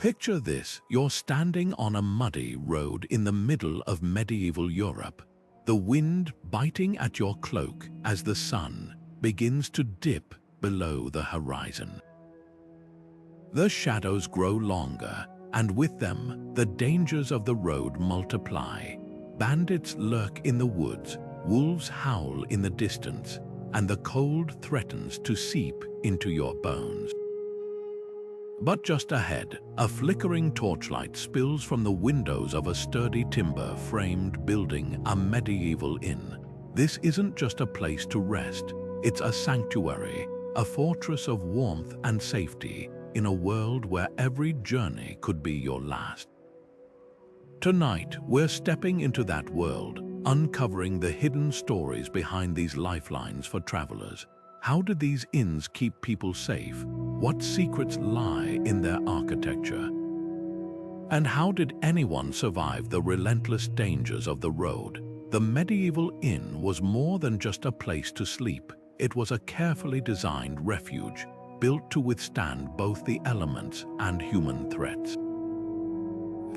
Picture this: you're standing on a muddy road in the middle of medieval Europe, the wind biting at your cloak as the sun begins to dip below the horizon. The shadows grow longer, and with them, the dangers of the road multiply. Bandits lurk in the woods, wolves howl in the distance, and the cold threatens to seep into your bones. But just ahead, a flickering torchlight spills from the windows of a sturdy timber-framed building, a medieval inn. This isn't just a place to rest, it's a sanctuary, a fortress of warmth and safety in a world where every journey could be your last. Tonight, we're stepping into that world, uncovering the hidden stories behind these lifelines for travelers. How did these inns keep people safe? What secrets lie in their architecture? And how did anyone survive the relentless dangers of the road? The medieval inn was more than just a place to sleep. It was a carefully designed refuge, built to withstand both the elements and human threats.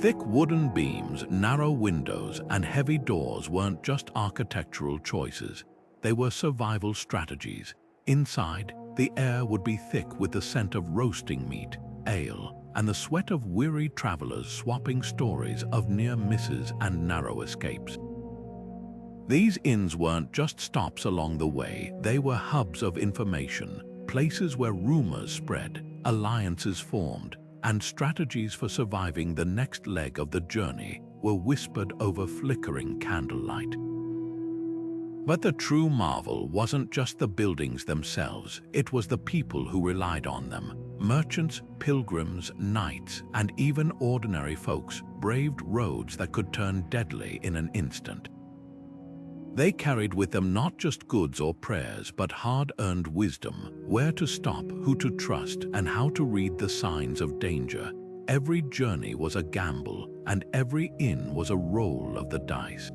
Thick wooden beams, narrow windows, and heavy doors weren't just architectural choices. They were survival strategies. Inside, the air would be thick with the scent of roasting meat, ale, and the sweat of weary travelers swapping stories of near misses and narrow escapes. These inns weren't just stops along the way, they were hubs of information, places where rumors spread, alliances formed, and strategies for surviving the next leg of the journey were whispered over flickering candlelight. But the true marvel wasn't just the buildings themselves, it was the people who relied on them. Merchants, pilgrims, knights, and even ordinary folks braved roads that could turn deadly in an instant. They carried with them not just goods or prayers, but hard-earned wisdom, where to stop, who to trust, and how to read the signs of danger. Every journey was a gamble, and every inn was a roll of the dice.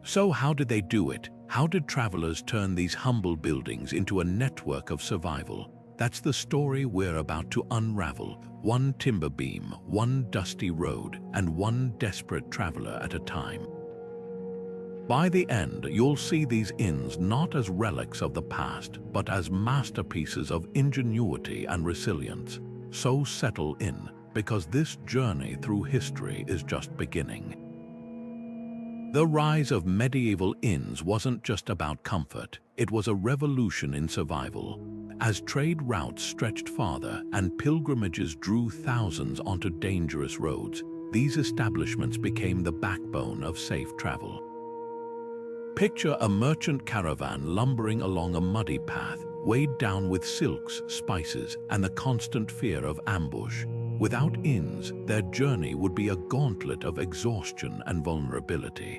So how did they do it? How did travelers turn these humble buildings into a network of survival? That's the story we're about to unravel, one timber beam, one dusty road, and one desperate traveler at a time. By the end, you'll see these inns not as relics of the past, but as masterpieces of ingenuity and resilience. So settle in, because this journey through history is just beginning. The rise of medieval inns wasn't just about comfort, it was a revolution in survival. As trade routes stretched farther and pilgrimages drew thousands onto dangerous roads, these establishments became the backbone of safe travel. Picture a merchant caravan lumbering along a muddy path, weighed down with silks, spices, and the constant fear of ambush. Without inns, their journey would be a gauntlet of exhaustion and vulnerability.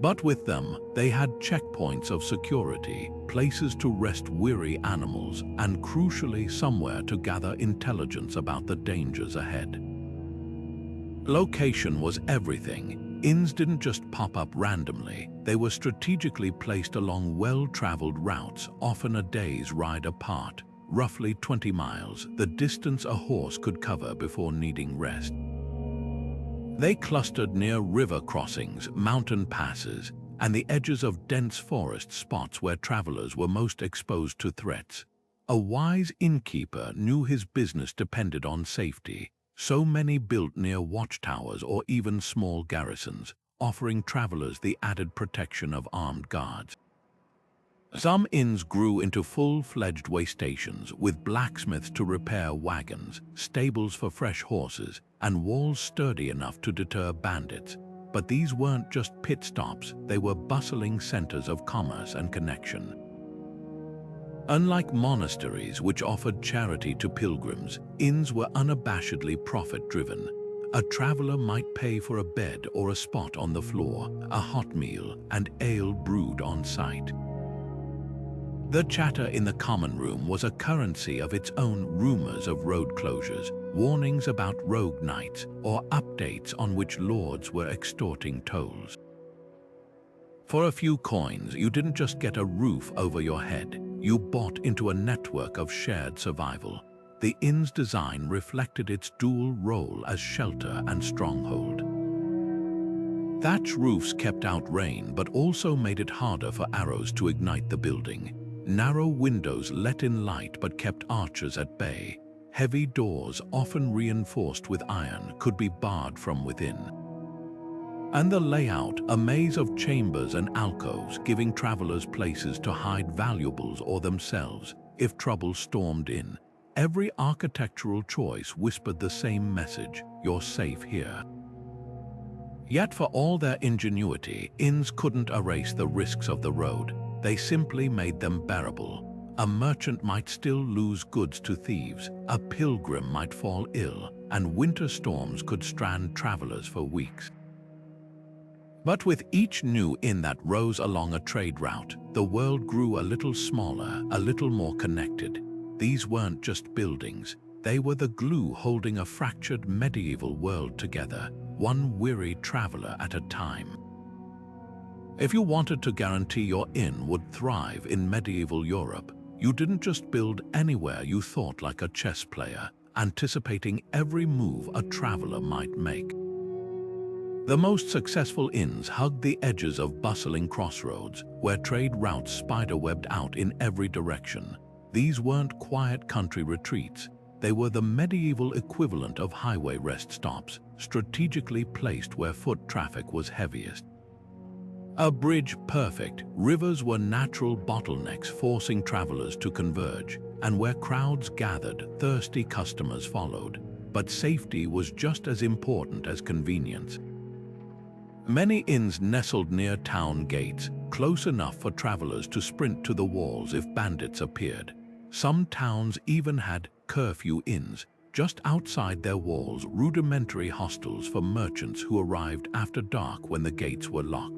But with them, they had checkpoints of security, places to rest weary animals, and crucially, somewhere to gather intelligence about the dangers ahead. Location was everything. Inns didn't just pop up randomly, they were strategically placed along well-traveled routes, often a day's ride apart. Roughly 20 miles, the distance a horse could cover before needing rest. They clustered near river crossings, mountain passes, and the edges of dense forest spots where travelers were most exposed to threats. A wise innkeeper knew his business depended on safety, so many built near watchtowers or even small garrisons, offering travelers the added protection of armed guards. Some inns grew into full-fledged way stations with blacksmiths to repair wagons, stables for fresh horses, and walls sturdy enough to deter bandits. But these weren't just pit stops, they were bustling centers of commerce and connection. Unlike monasteries, which offered charity to pilgrims, inns were unabashedly profit-driven. A traveler might pay for a bed or a spot on the floor, a hot meal, and ale brewed on site. The chatter in the common room was a currency of its own. Rumors of road closures, warnings about rogue knights, or updates on which lords were extorting tolls. For a few coins, you didn't just get a roof over your head, you bought into a network of shared survival. the inn's design reflected its dual role as shelter and stronghold. Thatch roofs kept out rain but also made it harder for arrows to ignite the building. Narrow windows let in light but kept archers at bay. Heavy doors, often reinforced with iron, could be barred from within. And the layout, a maze of chambers and alcoves, giving travelers places to hide valuables or themselves if trouble stormed in. Every architectural choice whispered the same message: you're safe here. Yet for all their ingenuity, inns couldn't erase the risks of the road. They simply made them bearable. A merchant might still lose goods to thieves, a pilgrim might fall ill, and winter storms could strand travelers for weeks. But with each new inn that rose along a trade route, the world grew a little smaller, a little more connected. These weren't just buildings. They were the glue holding a fractured medieval world together, one weary traveler at a time. If you wanted to guarantee your inn would thrive in medieval Europe, you didn't just build anywhere. You thought like a chess player, anticipating every move a traveler might make. The most successful inns hugged the edges of bustling crossroads, where trade routes spiderwebbed out in every direction. These weren't quiet country retreats. They were the medieval equivalent of highway rest stops, strategically placed where foot traffic was heaviest. A bridge perfect, rivers were natural bottlenecks forcing travelers to converge, and where crowds gathered, thirsty customers followed. But safety was just as important as convenience. Many inns nestled near town gates, close enough for travelers to sprint to the walls if bandits appeared. Some towns even had curfew inns, just outside their walls, rudimentary hostels for merchants who arrived after dark when the gates were locked.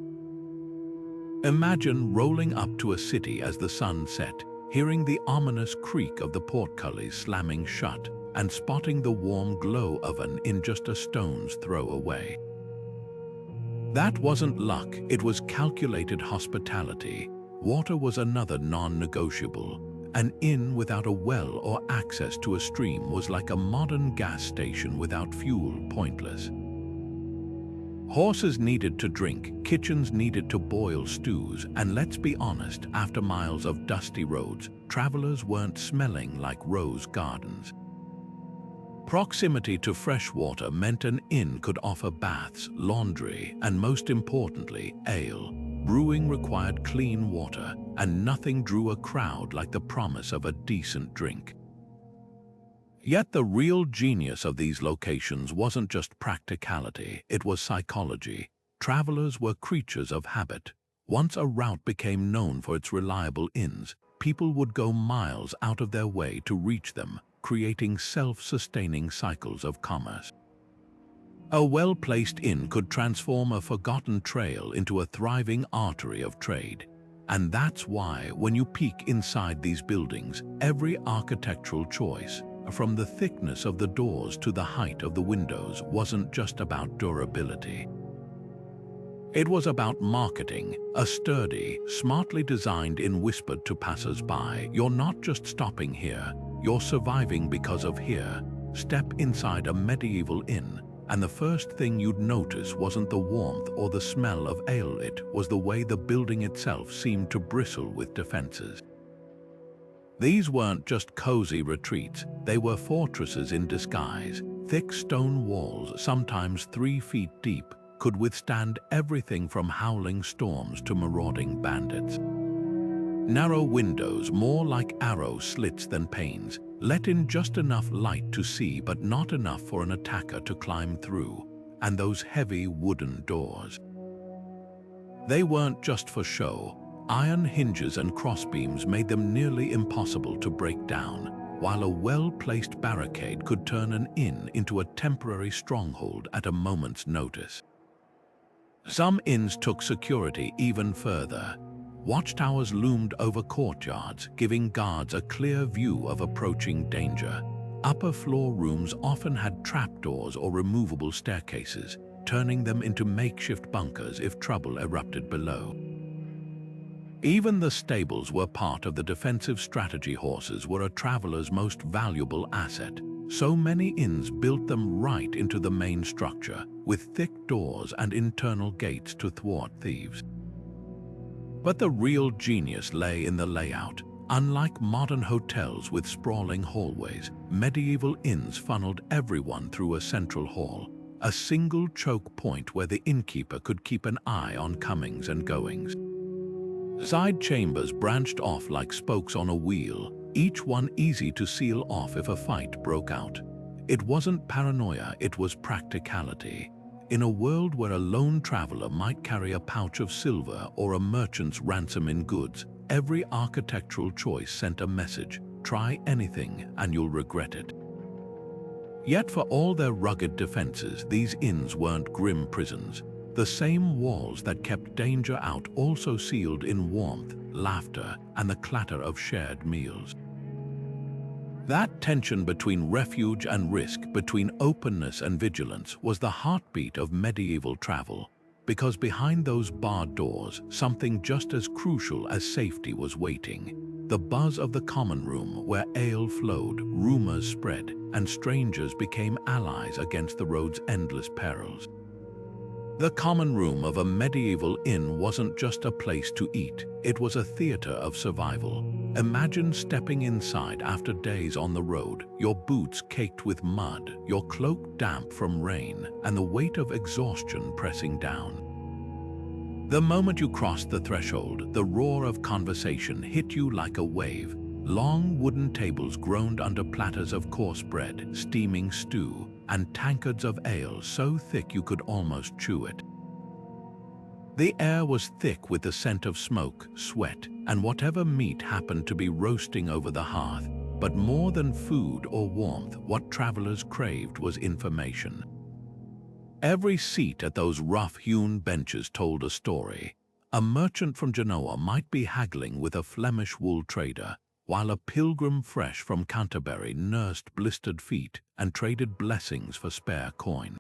Imagine rolling up to a city as the sun set, hearing the ominous creak of the portcullis slamming shut, and spotting the warm glow of an inn just a stone's throw away. That wasn't luck, it was calculated hospitality. Water was another non-negotiable. An inn without a well or access to a stream was like a modern gas station without fuel, pointless. Horses needed to drink, kitchens needed to boil stews, and let's be honest, after miles of dusty roads, travelers weren't smelling like rose gardens. Proximity to fresh water meant an inn could offer baths, laundry, and most importantly, ale. Brewing required clean water, and nothing drew a crowd like the promise of a decent drink. Yet the real genius of these locations wasn't just practicality, it was psychology. Travelers were creatures of habit. Once a route became known for its reliable inns, people would go miles out of their way to reach them, creating self-sustaining cycles of commerce. A well-placed inn could transform a forgotten trail into a thriving artery of trade. And that's why, when you peek inside these buildings, every architectural choice, from the thickness of the doors to the height of the windows, wasn't just about durability. It was about marketing, a sturdy, smartly designed inn whispered to passers-by, "You're not just stopping here, you're surviving because of here." Step inside a medieval inn, and the first thing you'd notice wasn't the warmth or the smell of ale, it was the way the building itself seemed to bristle with defenses. These weren't just cozy retreats, they were fortresses in disguise. Thick stone walls, sometimes 3 feet deep, could withstand everything from howling storms to marauding bandits. Narrow windows, more like arrow slits than panes, let in just enough light to see but not enough for an attacker to climb through. And those heavy wooden doors. They weren't just for show. Iron hinges and crossbeams made them nearly impossible to break down, while a well-placed barricade could turn an inn into a temporary stronghold at a moment's notice. Some inns took security even further. Watchtowers loomed over courtyards, giving guards a clear view of approaching danger. Upper floor rooms often had trapdoors or removable staircases, turning them into makeshift bunkers if trouble erupted below. Even the stables were part of the defensive strategy. Horses were a traveler's most valuable asset. So many inns built them right into the main structure, with thick doors and internal gates to thwart thieves. But the real genius lay in the layout. Unlike modern hotels with sprawling hallways, medieval inns funneled everyone through a central hall, a single choke point where the innkeeper could keep an eye on comings and goings. Side chambers branched off like spokes on a wheel, each one easy to seal off if a fight broke out. It wasn't paranoia, it was practicality. In a world where a lone traveler might carry a pouch of silver or a merchant's ransom in goods, every architectural choice sent a message: try anything and you'll regret it. Yet for all their rugged defenses, these inns weren't grim prisons. The same walls that kept danger out also sealed in warmth, laughter, and the clatter of shared meals. That tension between refuge and risk, between openness and vigilance, was the heartbeat of medieval travel, because behind those barred doors, something just as crucial as safety was waiting. The buzz of the common room where ale flowed, rumors spread, and strangers became allies against the road's endless perils. The common room of a medieval inn wasn't just a place to eat, it was a theater of survival. Imagine stepping inside after days on the road, your boots caked with mud, your cloak damp from rain, and the weight of exhaustion pressing down. The moment you crossed the threshold, the roar of conversation hit you like a wave. Long wooden tables groaned under platters of coarse bread, steaming stew, and tankards of ale so thick you could almost chew it. The air was thick with the scent of smoke, sweat, and whatever meat happened to be roasting over the hearth. But more than food or warmth, what travelers craved was information. Every seat at those rough-hewn benches told a story. A merchant from Genoa might be haggling with a Flemish wool trader, while a pilgrim fresh from Canterbury nursed blistered feet and traded blessings for spare coin.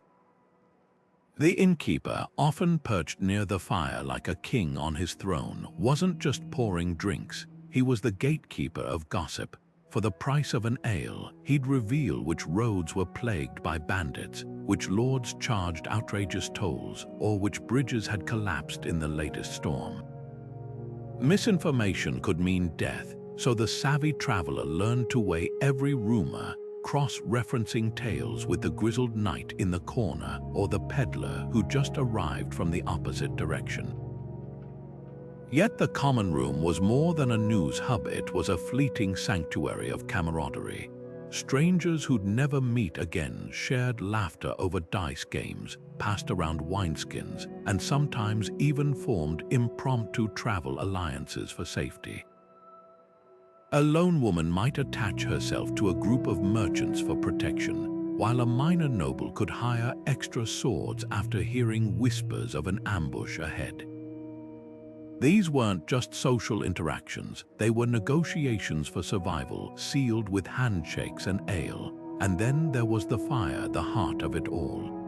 The innkeeper, often perched near the fire like a king on his throne, wasn't just pouring drinks, he was the gatekeeper of gossip. For the price of an ale, he'd reveal which roads were plagued by bandits, which lords charged outrageous tolls, or which bridges had collapsed in the latest storm. Misinformation could mean death, so the savvy traveler learned to weigh every rumor, cross-referencing tales with the grizzled knight in the corner or the peddler who just arrived from the opposite direction. Yet the common room was more than a news hub, it was a fleeting sanctuary of camaraderie. Strangers who'd never meet again shared laughter over dice games, passed around wineskins, and sometimes even formed impromptu travel alliances for safety. A lone woman might attach herself to a group of merchants for protection, while a minor noble could hire extra swords after hearing whispers of an ambush ahead. These weren't just social interactions, they were negotiations for survival, sealed with handshakes and ale. And then there was the fire, the heart of it all.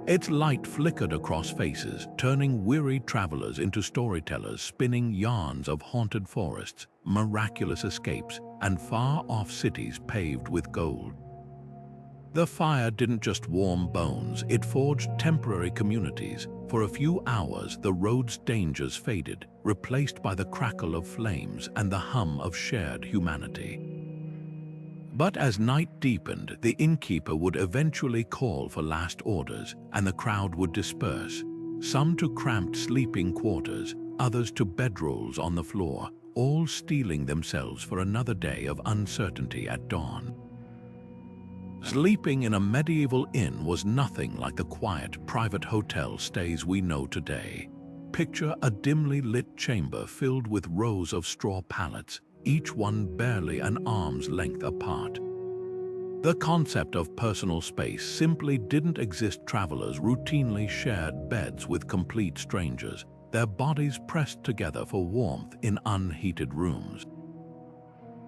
Its light flickered across faces, turning weary travelers into storytellers, spinning yarns of haunted forests, miraculous escapes, and far-off cities paved with gold. The fire didn't just warm bones, it forged temporary communities. For a few hours, the road's dangers faded, replaced by the crackle of flames and the hum of shared humanity. But as night deepened, the innkeeper would eventually call for last orders, and the crowd would disperse, some to cramped sleeping quarters, others to bedrolls on the floor, all steeling themselves for another day of uncertainty at dawn. Sleeping in a medieval inn was nothing like the quiet, private hotel stays we know today. Picture a dimly lit chamber filled with rows of straw pallets, each one barely an arm's length apart. The concept of personal space simply didn't exist. Travelers routinely shared beds with complete strangers, their bodies pressed together for warmth in unheated rooms.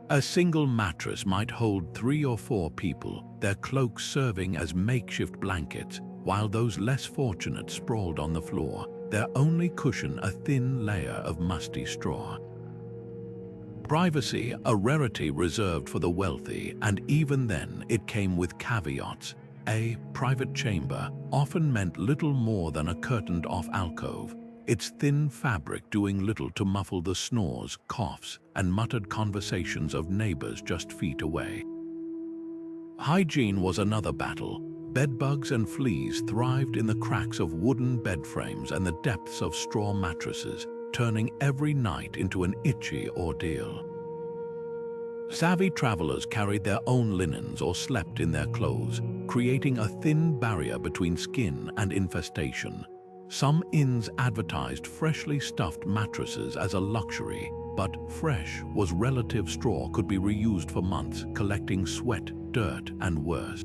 A single mattress might hold 3 or 4 people, their cloaks serving as makeshift blankets, while those less fortunate sprawled on the floor, their only cushion a thin layer of musty straw. Privacy, a rarity reserved for the wealthy, and even then it came with caveats. A private chamber often meant little more than a curtained-off alcove, its thin fabric doing little to muffle the snores, coughs, and muttered conversations of neighbors just feet away. Hygiene was another battle. Bedbugs and fleas thrived in the cracks of wooden bed frames and the depths of straw mattresses, turning every night into an itchy ordeal. Savvy travelers carried their own linens or slept in their clothes, creating a thin barrier between skin and infestation. Some inns advertised freshly stuffed mattresses as a luxury, but fresh was relative. Straw could be reused for months, collecting sweat, dirt, and worse.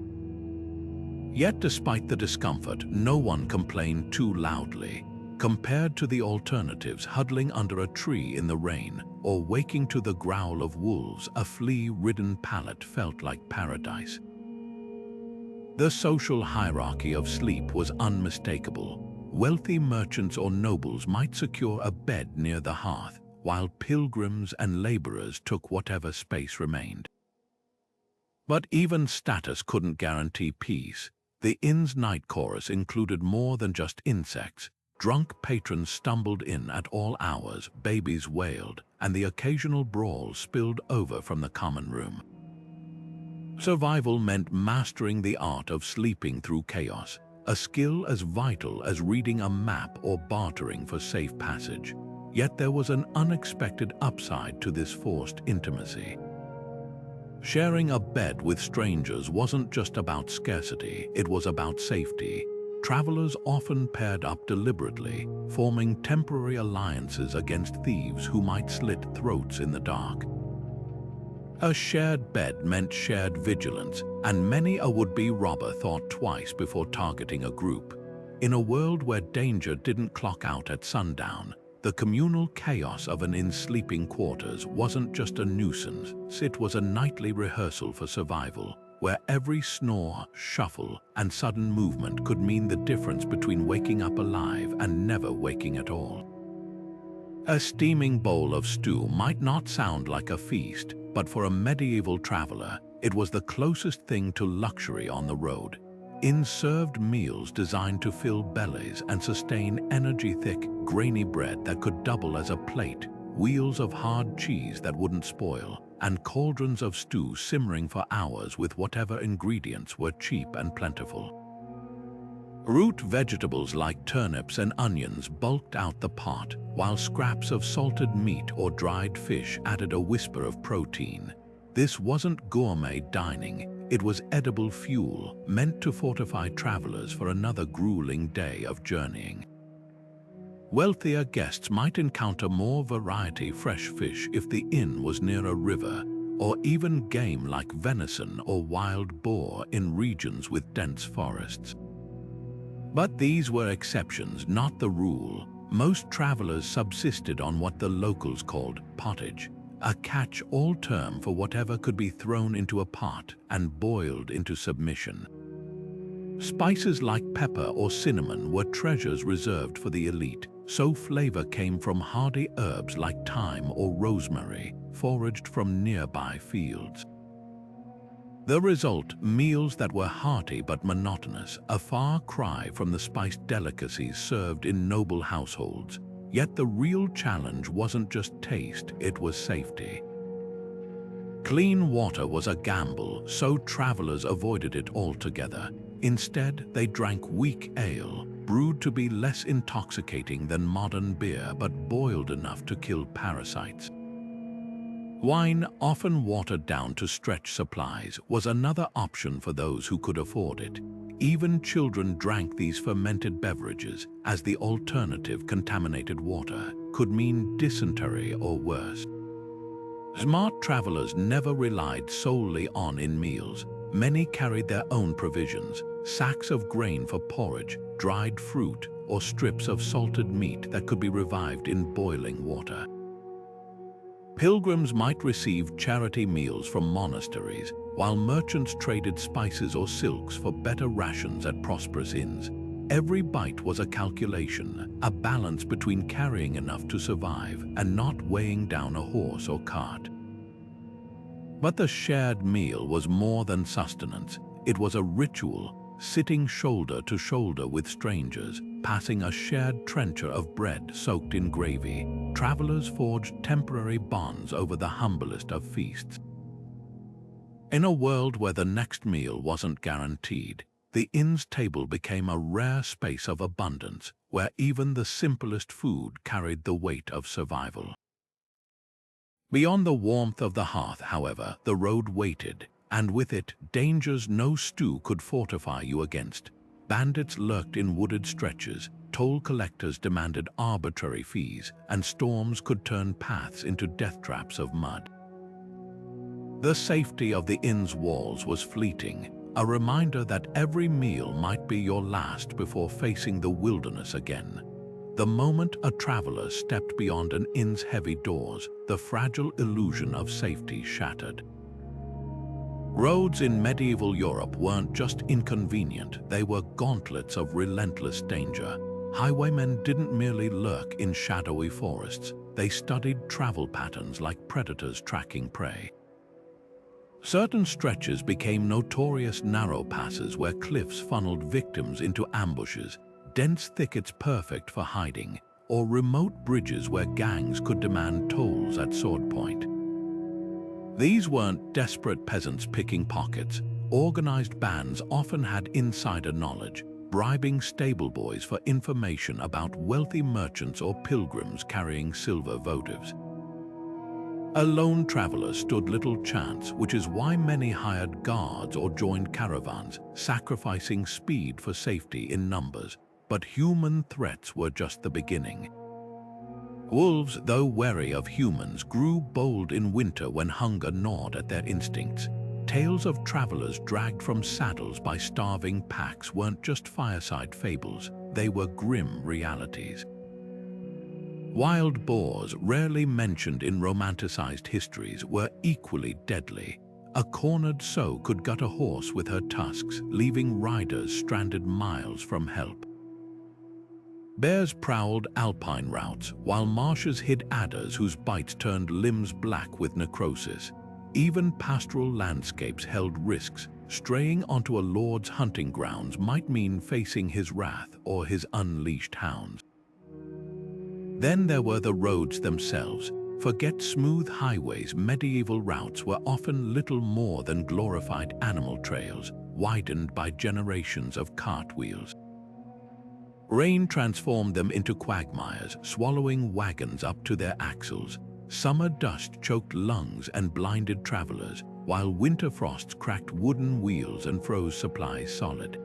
Yet despite the discomfort, no one complained too loudly. Compared to the alternatives, huddling under a tree in the rain or waking to the growl of wolves, a flea-ridden pallet felt like paradise. The social hierarchy of sleep was unmistakable. Wealthy merchants or nobles might secure a bed near the hearth, while pilgrims and laborers took whatever space remained. But even status couldn't guarantee peace. The inn's night chorus included more than just insects. Drunk patrons stumbled in at all hours, babies wailed, and the occasional brawl spilled over from the common room. Survival meant mastering the art of sleeping through chaos, a skill as vital as reading a map or bartering for safe passage. Yet there was an unexpected upside to this forced intimacy. Sharing a bed with strangers wasn't just about scarcity, it was about safety. Travelers often paired up deliberately, forming temporary alliances against thieves who might slit throats in the dark. A shared bed meant shared vigilance, and many a would-be robber thought twice before targeting a group. In a world where danger didn't clock out at sundown, the communal chaos of an inn's sleeping quarters wasn't just a nuisance, it was a nightly rehearsal for survival, where every snore, shuffle, and sudden movement could mean the difference between waking up alive and never waking at all. A steaming bowl of stew might not sound like a feast, but for a medieval traveler, it was the closest thing to luxury on the road. Inns served meals designed to fill bellies and sustain energy-thick, grainy bread that could double as a plate, wheels of hard cheese that wouldn't spoil, and cauldrons of stew simmering for hours with whatever ingredients were cheap and plentiful. Root vegetables like turnips and onions bulked out the pot, while scraps of salted meat or dried fish added a whisper of protein. This wasn't gourmet dining, it was edible fuel meant to fortify travelers for another grueling day of journeying. Wealthier guests might encounter more variety: fresh fish if the inn was near a river, or even game like venison or wild boar in regions with dense forests. But these were exceptions, not the rule. Most travelers subsisted on what the locals called pottage, a catch-all term for whatever could be thrown into a pot and boiled into submission. Spices like pepper or cinnamon were treasures reserved for the elite, so flavor came from hardy herbs like thyme or rosemary, foraged from nearby fields. The result, meals that were hearty but monotonous, a far cry from the spiced delicacies served in noble households. Yet the real challenge wasn't just taste, it was safety. Clean water was a gamble, so travelers avoided it altogether. Instead, they drank weak ale, brewed to be less intoxicating than modern beer but boiled enough to kill parasites. Wine, often watered down to stretch supplies, was another option for those who could afford it. Even children drank these fermented beverages, as the alternative, contaminated water, could mean dysentery or worse. Smart travelers never relied solely on inn meals. Many carried their own provisions, sacks of grain for porridge, dried fruit, or strips of salted meat that could be revived in boiling water. Pilgrims might receive charity meals from monasteries, while merchants traded spices or silks for better rations at prosperous inns. Every bite was a calculation, a balance between carrying enough to survive and not weighing down a horse or cart. But the shared meal was more than sustenance. It was a ritual, sitting shoulder to shoulder with strangers, passing a shared trencher of bread soaked in gravy. Travelers forged temporary bonds over the humblest of feasts. In a world where the next meal wasn't guaranteed, the inn's table became a rare space of abundance, where even the simplest food carried the weight of survival. Beyond the warmth of the hearth, however, the road waited, and with it, dangers no stew could fortify you against. Bandits lurked in wooded stretches, toll collectors demanded arbitrary fees, and storms could turn paths into death traps of mud. The safety of the inn's walls was fleeting, a reminder that every meal might be your last before facing the wilderness again. The moment a traveler stepped beyond an inn's heavy doors, the fragile illusion of safety shattered. Roads in medieval Europe weren't just inconvenient, they were gauntlets of relentless danger. Highwaymen didn't merely lurk in shadowy forests, they studied travel patterns like predators tracking prey. Certain stretches became notorious narrow passes where cliffs funneled victims into ambushes, dense thickets perfect for hiding, or remote bridges where gangs could demand tolls at sword point. These weren't desperate peasants picking pockets. Organized bands often had insider knowledge, bribing stable boys for information about wealthy merchants or pilgrims carrying silver votives. A lone traveler stood little chance, which is why many hired guards or joined caravans, sacrificing speed for safety in numbers. But human threats were just the beginning. Wolves, though wary of humans, grew bold in winter when hunger gnawed at their instincts. Tales of travelers dragged from saddles by starving packs weren't just fireside fables, they were grim realities. Wild boars, rarely mentioned in romanticized histories, were equally deadly. A cornered sow could gut a horse with her tusks, leaving riders stranded miles from help. Bears prowled alpine routes, while marshes hid adders whose bites turned limbs black with necrosis. Even pastoral landscapes held risks. Straying onto a lord's hunting grounds might mean facing his wrath or his unleashed hounds. Then there were the roads themselves. Forget smooth highways, medieval routes were often little more than glorified animal trails, widened by generations of cartwheels. Rain transformed them into quagmires, swallowing wagons up to their axles. Summer dust choked lungs and blinded travelers, while winter frosts cracked wooden wheels and froze supplies solid.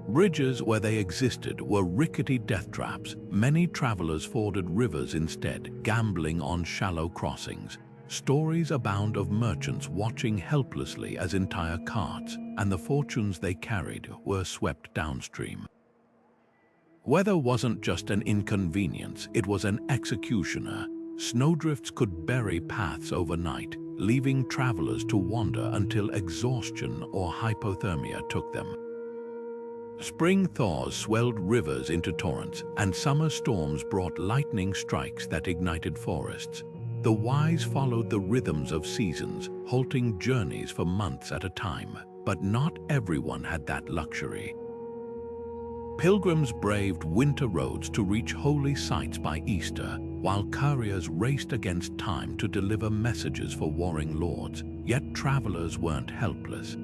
Bridges, where they existed, were rickety death traps. Many travelers forded rivers instead, gambling on shallow crossings. Stories abound of merchants watching helplessly as entire carts and the fortunes they carried were swept downstream. Weather wasn't just an inconvenience, it was an executioner. Snowdrifts could bury paths overnight, leaving travelers to wander until exhaustion or hypothermia took them. Spring thaws swelled rivers into torrents, and summer storms brought lightning strikes that ignited forests. The wise followed the rhythms of seasons, halting journeys for months at a time, but not everyone had that luxury. Pilgrims braved winter roads to reach holy sites by Easter, while couriers raced against time to deliver messages for warring lords, yet travelers weren't helpless.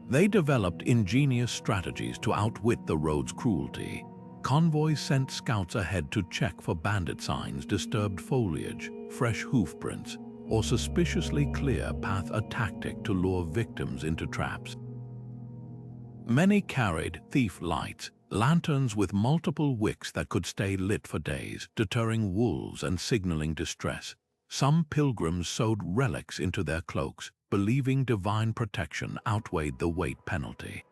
They developed ingenious strategies to outwit the road's cruelty. Convoys sent scouts ahead to check for bandit signs, disturbed foliage, fresh hoofprints, or suspiciously clear path, a tactic to lure victims into traps. Many carried thief lights, lanterns with multiple wicks that could stay lit for days, deterring wolves and signaling distress. Some pilgrims sewed relics into their cloaks, believing divine protection outweighed the weight penalty.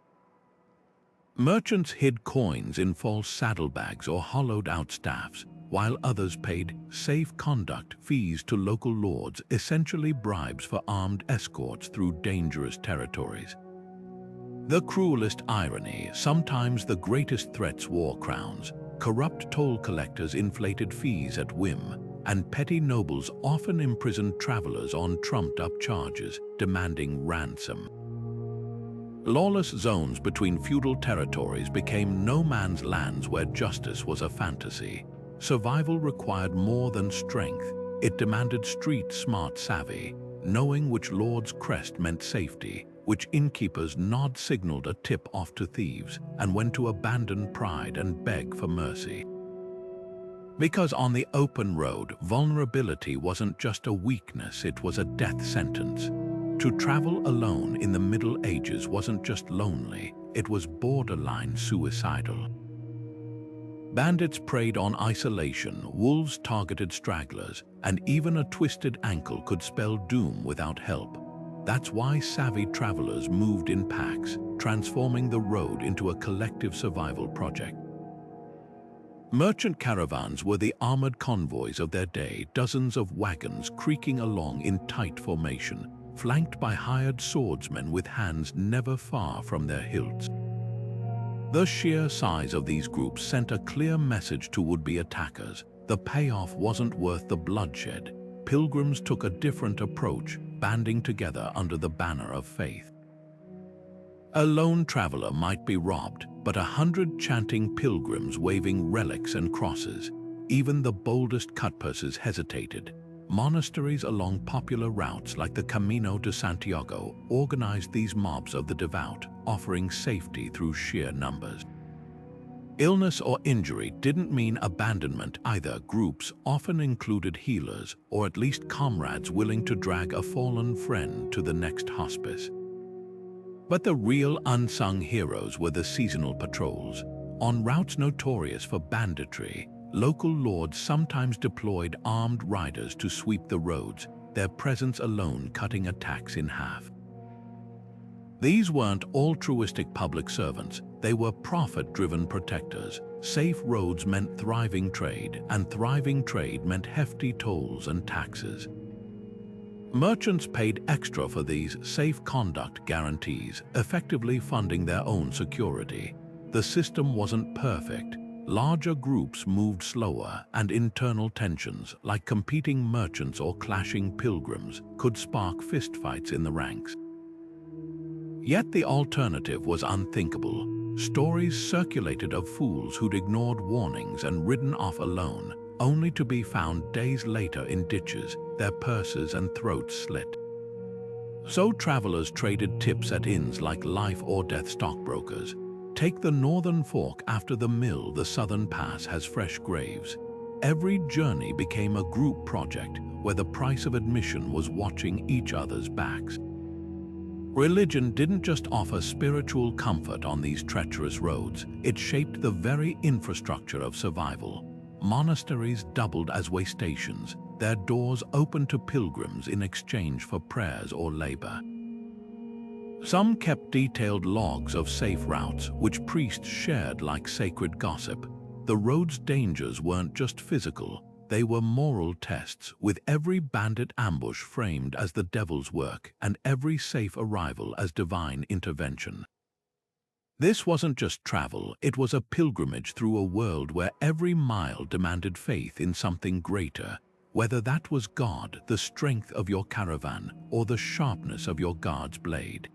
Merchants hid coins in false saddlebags or hollowed-out staffs, while others paid safe conduct fees to local lords, essentially bribes for armed escorts through dangerous territories. The cruelest irony, sometimes the greatest threats wore crowns. Corrupt toll collectors inflated fees at whim, and petty nobles often imprisoned travelers on trumped-up charges, demanding ransom. Lawless zones between feudal territories became no man's lands where justice was a fantasy. Survival required more than strength. It demanded street-smart savvy, knowing which lord's crest meant safety, which innkeeper's nod signaled a tip off to thieves, and when to abandon pride and beg for mercy. Because on the open road, vulnerability wasn't just a weakness, it was a death sentence. To travel alone in the Middle Ages wasn't just lonely, it was borderline suicidal. Bandits preyed on isolation, wolves targeted stragglers, and even a twisted ankle could spell doom without help. That's why savvy travelers moved in packs, transforming the road into a collective survival project. Merchant caravans were the armored convoys of their day, dozens of wagons creaking along in tight formation, flanked by hired swordsmen with hands never far from their hilts. The sheer size of these groups sent a clear message to would-be attackers. The payoff wasn't worth the bloodshed. Pilgrims took a different approach, banding together under the banner of faith. A lone traveler might be robbed, but 100 chanting pilgrims waving relics and crosses. Even the boldest cutpurses hesitated. Monasteries along popular routes like the Camino de Santiago organized these mobs of the devout, offering safety through sheer numbers. Illness or injury didn't mean abandonment either. Groups often included healers, or at least comrades willing to drag a fallen friend to the next hospice. But the real unsung heroes were the seasonal patrols. On routes notorious for banditry, local lords sometimes deployed armed riders to sweep the roads, their presence alone cutting attacks in half. These weren't altruistic public servants, they were profit-driven protectors. Safe roads meant thriving trade, and thriving trade meant hefty tolls and taxes. Merchants paid extra for these safe conduct guarantees, effectively funding their own security. The system wasn't perfect. Larger groups moved slower, and internal tensions, like competing merchants or clashing pilgrims, could spark fistfights in the ranks. Yet the alternative was unthinkable. Stories circulated of fools who'd ignored warnings and ridden off alone, only to be found days later in ditches, their purses and throats slit. So travelers traded tips at inns like life or death stockbrokers. Take the northern fork after the mill, the southern pass has fresh graves. Every journey became a group project where the price of admission was watching each other's backs. Religion didn't just offer spiritual comfort on these treacherous roads, it shaped the very infrastructure of survival. Monasteries doubled as way stations, their doors open to pilgrims in exchange for prayers or labor. Some kept detailed logs of safe routes, which priests shared like sacred gossip. The road's dangers weren't just physical, they were moral tests, with every bandit ambush framed as the devil's work and every safe arrival as divine intervention. This wasn't just travel, it was a pilgrimage through a world where every mile demanded faith in something greater, whether that was God, the strength of your caravan, or the sharpness of your guard's blade.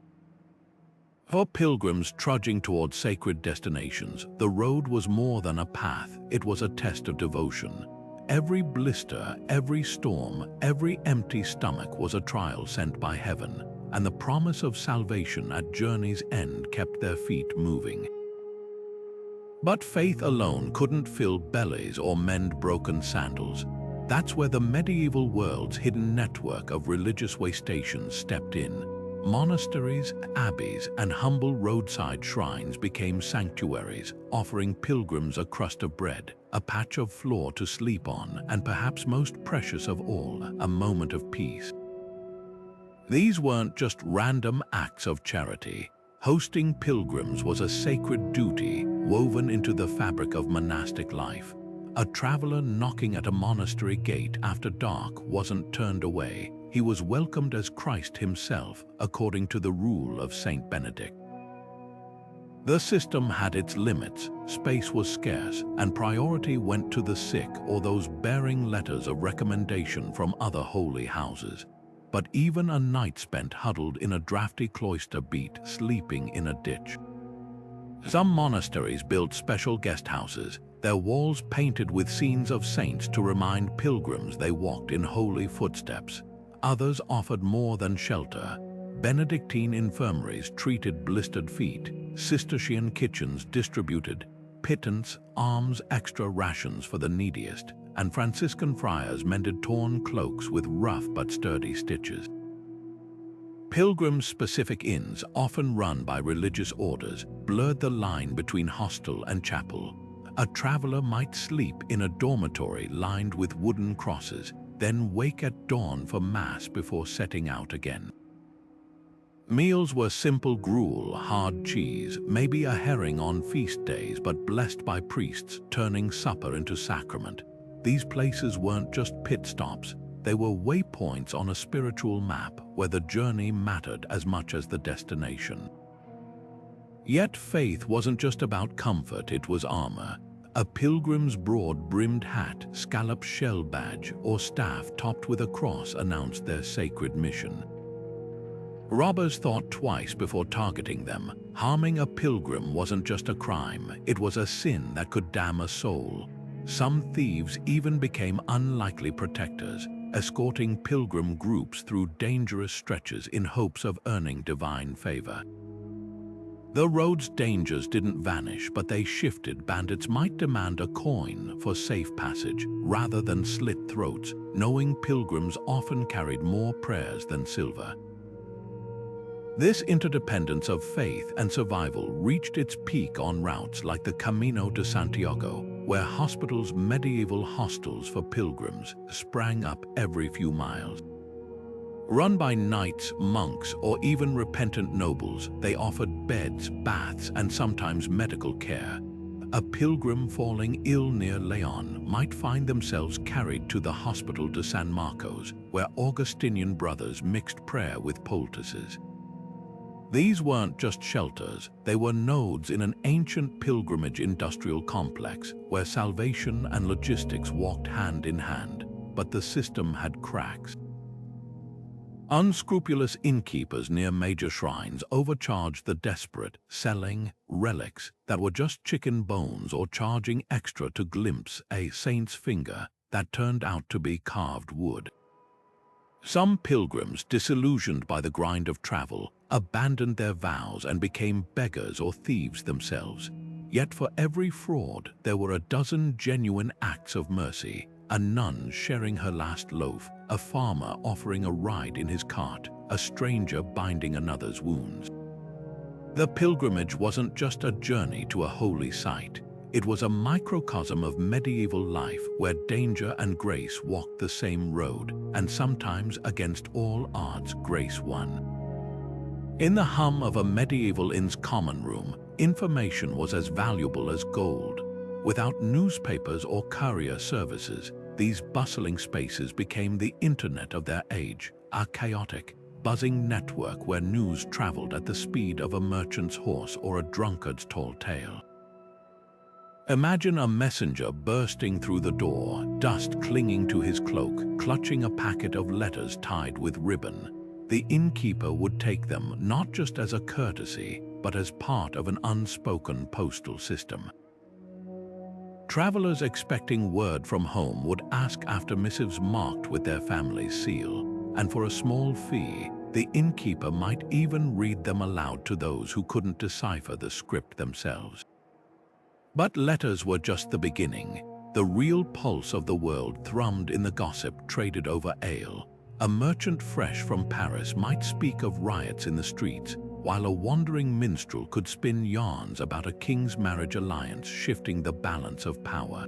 For pilgrims trudging toward sacred destinations, the road was more than a path, it was a test of devotion. Every blister, every storm, every empty stomach was a trial sent by heaven, and the promise of salvation at journey's end kept their feet moving. But faith alone couldn't fill bellies or mend broken sandals. That's where the medieval world's hidden network of religious way stations stepped in. Monasteries, abbeys, and humble roadside shrines became sanctuaries, offering pilgrims a crust of bread, a patch of floor to sleep on, and perhaps most precious of all, a moment of peace. These weren't just random acts of charity. Hosting pilgrims was a sacred duty woven into the fabric of monastic life. A traveler knocking at a monastery gate after dark wasn't turned away. He was welcomed as Christ himself, according to the rule of Saint Benedict. The system had its limits, space was scarce, and priority went to the sick or those bearing letters of recommendation from other holy houses. But even a night spent huddled in a drafty cloister beat sleeping in a ditch. Some monasteries built special guest houses, their walls painted with scenes of saints to remind pilgrims they walked in holy footsteps. Others offered more than shelter. Benedictine infirmaries treated blistered feet, Cistercian kitchens distributed pittance, alms, extra rations for the neediest, and Franciscan friars mended torn cloaks with rough but sturdy stitches. Pilgrim-specific inns, often run by religious orders, blurred the line between hostel and chapel. A traveler might sleep in a dormitory lined with wooden crosses, then wake at dawn for Mass before setting out again. Meals were simple gruel, hard cheese, maybe a herring on feast days, but blessed by priests, turning supper into sacrament. These places weren't just pit stops, they were waypoints on a spiritual map where the journey mattered as much as the destination. Yet faith wasn't just about comfort, it was armor. A pilgrim's broad-brimmed hat, scalloped shell badge, or staff topped with a cross announced their sacred mission. Robbers thought twice before targeting them. Harming a pilgrim wasn't just a crime, it was a sin that could damn a soul. Some thieves even became unlikely protectors, escorting pilgrim groups through dangerous stretches in hopes of earning divine favor. The road's dangers didn't vanish, but they shifted. Bandits might demand a coin for safe passage rather than slit throats, knowing pilgrims often carried more prayers than silver. This interdependence of faith and survival reached its peak on routes like the Camino de Santiago, where hospitals, medieval hostels for pilgrims, sprang up every few miles. Run by knights, monks, or even repentant nobles, they offered beds, baths, and sometimes medical care. A pilgrim falling ill near Leon might find themselves carried to the Hospital de San Marcos, where Augustinian brothers mixed prayer with poultices. These weren't just shelters, they were nodes in an ancient pilgrimage industrial complex where salvation and logistics walked hand in hand, but the system had cracks. Unscrupulous innkeepers near major shrines overcharged the desperate, selling relics that were just chicken bones or charging extra to glimpse a saint's finger that turned out to be carved wood. Some pilgrims, disillusioned by the grind of travel, abandoned their vows and became beggars or thieves themselves. Yet for every fraud, there were a dozen genuine acts of mercy. A nun sharing her last loaf, a farmer offering a ride in his cart, a stranger binding another's wounds. The pilgrimage wasn't just a journey to a holy site. It was a microcosm of medieval life where danger and grace walked the same road, and sometimes against all odds, grace won. In the hum of a medieval inn's common room, information was as valuable as gold. Without newspapers or courier services, these bustling spaces became the internet of their age, a chaotic, buzzing network where news traveled at the speed of a merchant's horse or a drunkard's tall tale. Imagine a messenger bursting through the door, dust clinging to his cloak, clutching a packet of letters tied with ribbon. The innkeeper would take them not just as a courtesy, but as part of an unspoken postal system. Travelers expecting word from home would ask after missives marked with their family's seal, and for a small fee, the innkeeper might even read them aloud to those who couldn't decipher the script themselves. But letters were just the beginning. The real pulse of the world thrummed in the gossip traded over ale. A merchant fresh from Paris might speak of riots in the streets, while a wandering minstrel could spin yarns about a king's marriage alliance shifting the balance of power.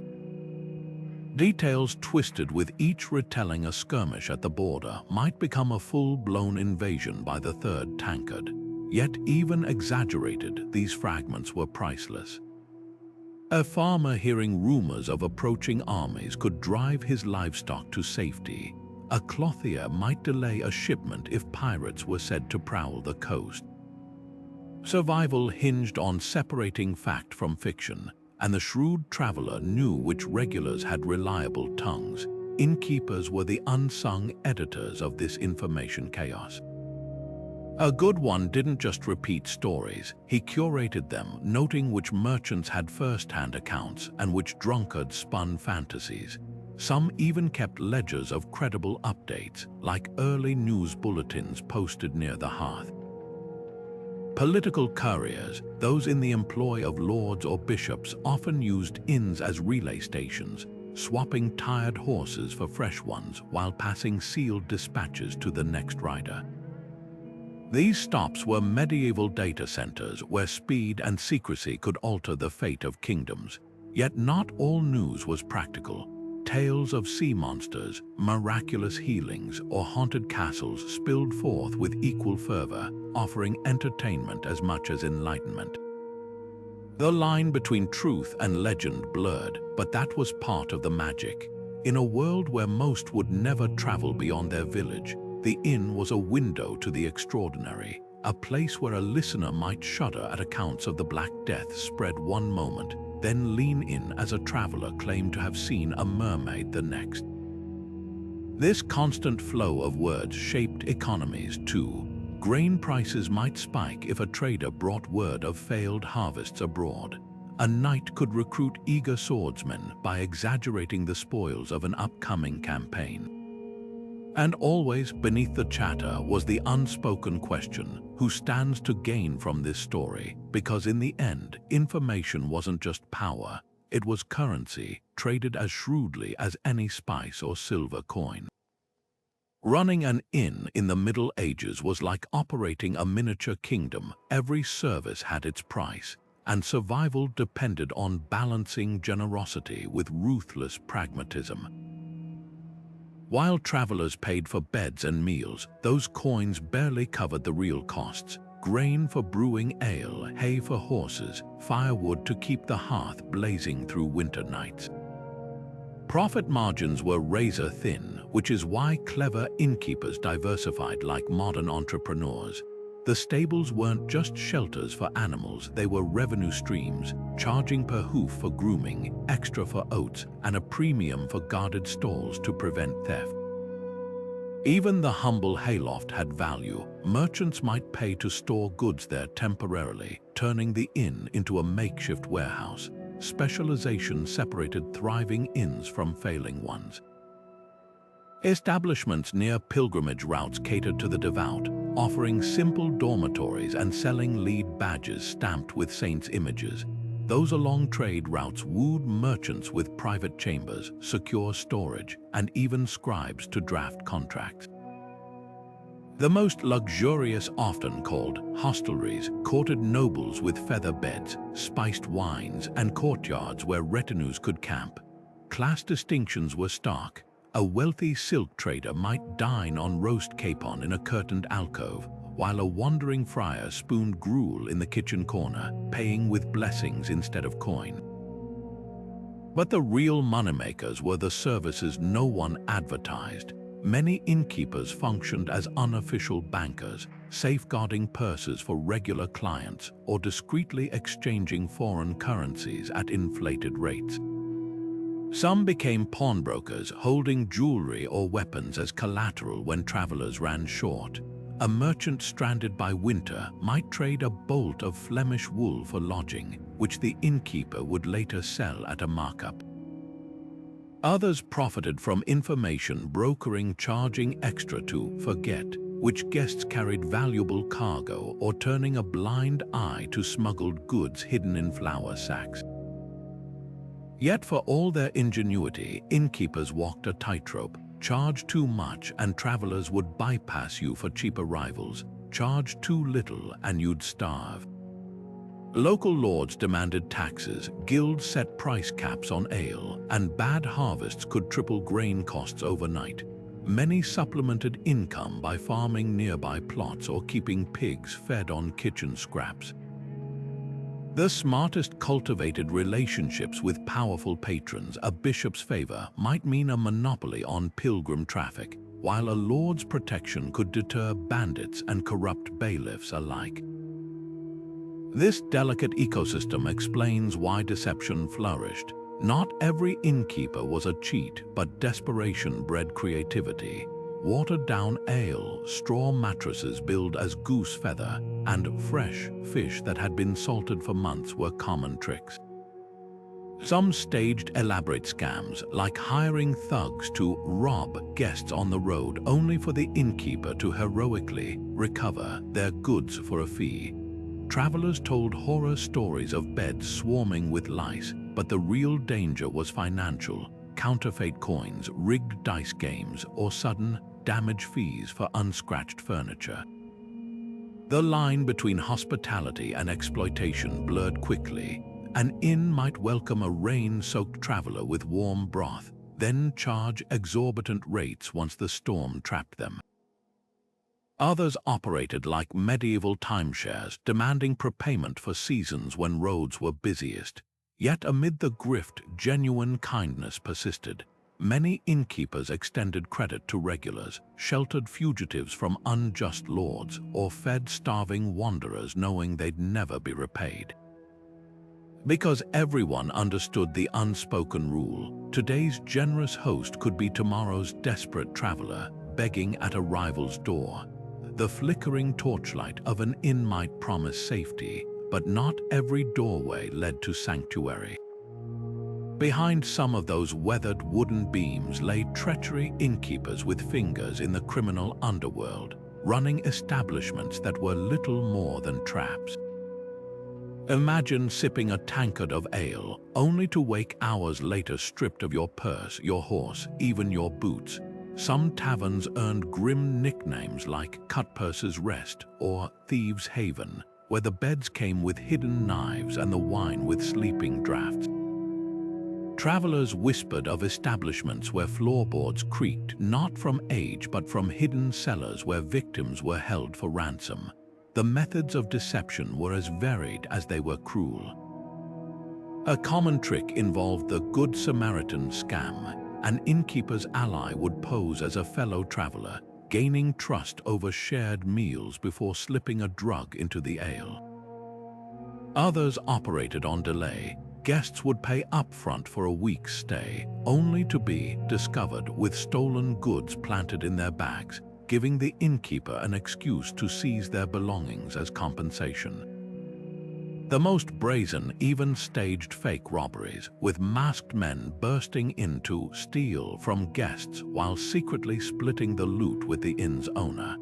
Details twisted with each retelling a skirmish at the border might become a full-blown invasion by the third tankard. Yet even exaggerated, these fragments were priceless. A farmer hearing rumors of approaching armies could drive his livestock to safety. A clothier might delay a shipment if pirates were said to prowl the coast. Survival hinged on separating fact from fiction, and the shrewd traveler knew which regulars had reliable tongues. Innkeepers were the unsung editors of this information chaos. A good one didn't just repeat stories, he curated them, noting which merchants had first-hand accounts and which drunkards spun fantasies. Some even kept ledgers of credible updates, like early news bulletins posted near the hearth. Political couriers, those in the employ of lords or bishops, often used inns as relay stations, swapping tired horses for fresh ones while passing sealed dispatches to the next rider. These stops were medieval data centers where speed and secrecy could alter the fate of kingdoms. Yet not all news was practical. Tales of sea monsters, miraculous healings, or haunted castles spilled forth with equal fervor, offering entertainment as much as enlightenment. The line between truth and legend blurred, but that was part of the magic. In a world where most would never travel beyond their village, the inn was a window to the extraordinary, a place where a listener might shudder at accounts of the Black Death spread one moment, then lean in as a traveler claimed to have seen a mermaid the next. This constant flow of words shaped economies too. Grain prices might spike if a trader brought word of failed harvests abroad. A knight could recruit eager swordsmen by exaggerating the spoils of an upcoming campaign. And always beneath the chatter was the unspoken question, who stands to gain from this story? Because in the end, information wasn't just power, it was currency, traded as shrewdly as any spice or silver coin. Running an inn in the Middle Ages was like operating a miniature kingdom. Every service had its price, and survival depended on balancing generosity with ruthless pragmatism. While travelers paid for beds and meals, those coins barely covered the real costs. Grain for brewing ale, hay for horses, firewood to keep the hearth blazing through winter nights. Profit margins were razor thin, which is why clever innkeepers diversified like modern entrepreneurs. The stables weren't just shelters for animals, they were revenue streams, charging per hoof for grooming, extra for oats, and a premium for guarded stalls to prevent theft. Even the humble hayloft had value. Merchants might pay to store goods there temporarily, turning the inn into a makeshift warehouse. Specialization separated thriving inns from failing ones. Establishments near pilgrimage routes catered to the devout, offering simple dormitories and selling lead badges stamped with saints' images. Those along trade routes wooed merchants with private chambers, secure storage, and even scribes to draft contracts. The most luxurious, often called hostelries, courted nobles with feather beds, spiced wines, and courtyards where retinues could camp. Class distinctions were stark. A wealthy silk trader might dine on roast capon in a curtained alcove, while a wandering friar spooned gruel in the kitchen corner, paying with blessings instead of coin. But the real moneymakers were the services no one advertised. Many innkeepers functioned as unofficial bankers, safeguarding purses for regular clients or discreetly exchanging foreign currencies at inflated rates. Some became pawnbrokers, holding jewelry or weapons as collateral when travelers ran short. A merchant stranded by winter might trade a bolt of Flemish wool for lodging, which the innkeeper would later sell at a markup. Others profited from information brokering, charging extra to forget which guests carried valuable cargo or turning a blind eye to smuggled goods hidden in flour sacks. Yet for all their ingenuity, innkeepers walked a tightrope. Charge too much and travelers would bypass you for cheaper rivals. Charge too little and you'd starve. Local lords demanded taxes, guilds set price caps on ale, and bad harvests could triple grain costs overnight. Many supplemented income by farming nearby plots or keeping pigs fed on kitchen scraps. The smartest cultivated relationships with powerful patrons. A bishop's favor might mean a monopoly on pilgrim traffic, while a lord's protection could deter bandits and corrupt bailiffs alike. This delicate ecosystem explains why deception flourished. Not every innkeeper was a cheat, but desperation bred creativity. Watered-down ale, straw mattresses billed as goose feather, and fresh fish that had been salted for months were common tricks. Some staged elaborate scams, like hiring thugs to rob guests on the road only for the innkeeper to heroically recover their goods for a fee. Travelers told horror stories of beds swarming with lice, but the real danger was financial: counterfeit coins, rigged dice games, or sudden damage fees for unscratched furniture. The line between hospitality and exploitation blurred quickly. An inn might welcome a rain-soaked traveler with warm broth, then charge exorbitant rates once the storm trapped them. Others operated like medieval timeshares, demanding prepayment for seasons when roads were busiest. Yet amid the grift, genuine kindness persisted. Many innkeepers extended credit to regulars, sheltered fugitives from unjust lords, or fed starving wanderers knowing they'd never be repaid. Because everyone understood the unspoken rule, today's generous host could be tomorrow's desperate traveler, begging at a rival's door. The flickering torchlight of an inn might promise safety, but not every doorway led to sanctuary. Behind some of those weathered wooden beams lay treachery innkeepers with fingers in the criminal underworld, running establishments that were little more than traps. Imagine sipping a tankard of ale, only to wake hours later stripped of your purse, your horse, even your boots. Some taverns earned grim nicknames like Cutpurse's Rest or Thieves' Haven, where the beds came with hidden knives and the wine with sleeping draughts. Travelers whispered of establishments where floorboards creaked, not from age but from hidden cellars where victims were held for ransom. The methods of deception were as varied as they were cruel. A common trick involved the Good Samaritan scam. An innkeeper's ally would pose as a fellow traveler, gaining trust over shared meals before slipping a drug into the ale. Others operated on delay. Guests would pay upfront for a week's stay, only to be discovered with stolen goods planted in their bags, giving the innkeeper an excuse to seize their belongings as compensation. The most brazen even staged fake robberies, with masked men bursting in to steal from guests while secretly splitting the loot with the inn's owner.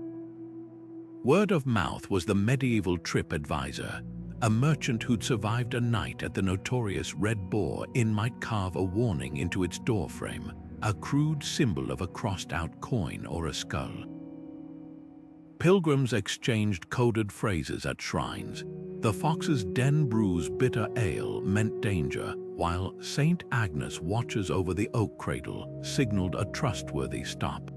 Word of mouth was the medieval trip advisor. A merchant who'd survived a night at the notorious Red Boar Inn might carve a warning into its doorframe, a crude symbol of a crossed-out coin or a skull. Pilgrims exchanged coded phrases at shrines. The Fox's Den brews bitter ale meant danger, while Saint Agnes watches over the oak cradle signaled a trustworthy stop.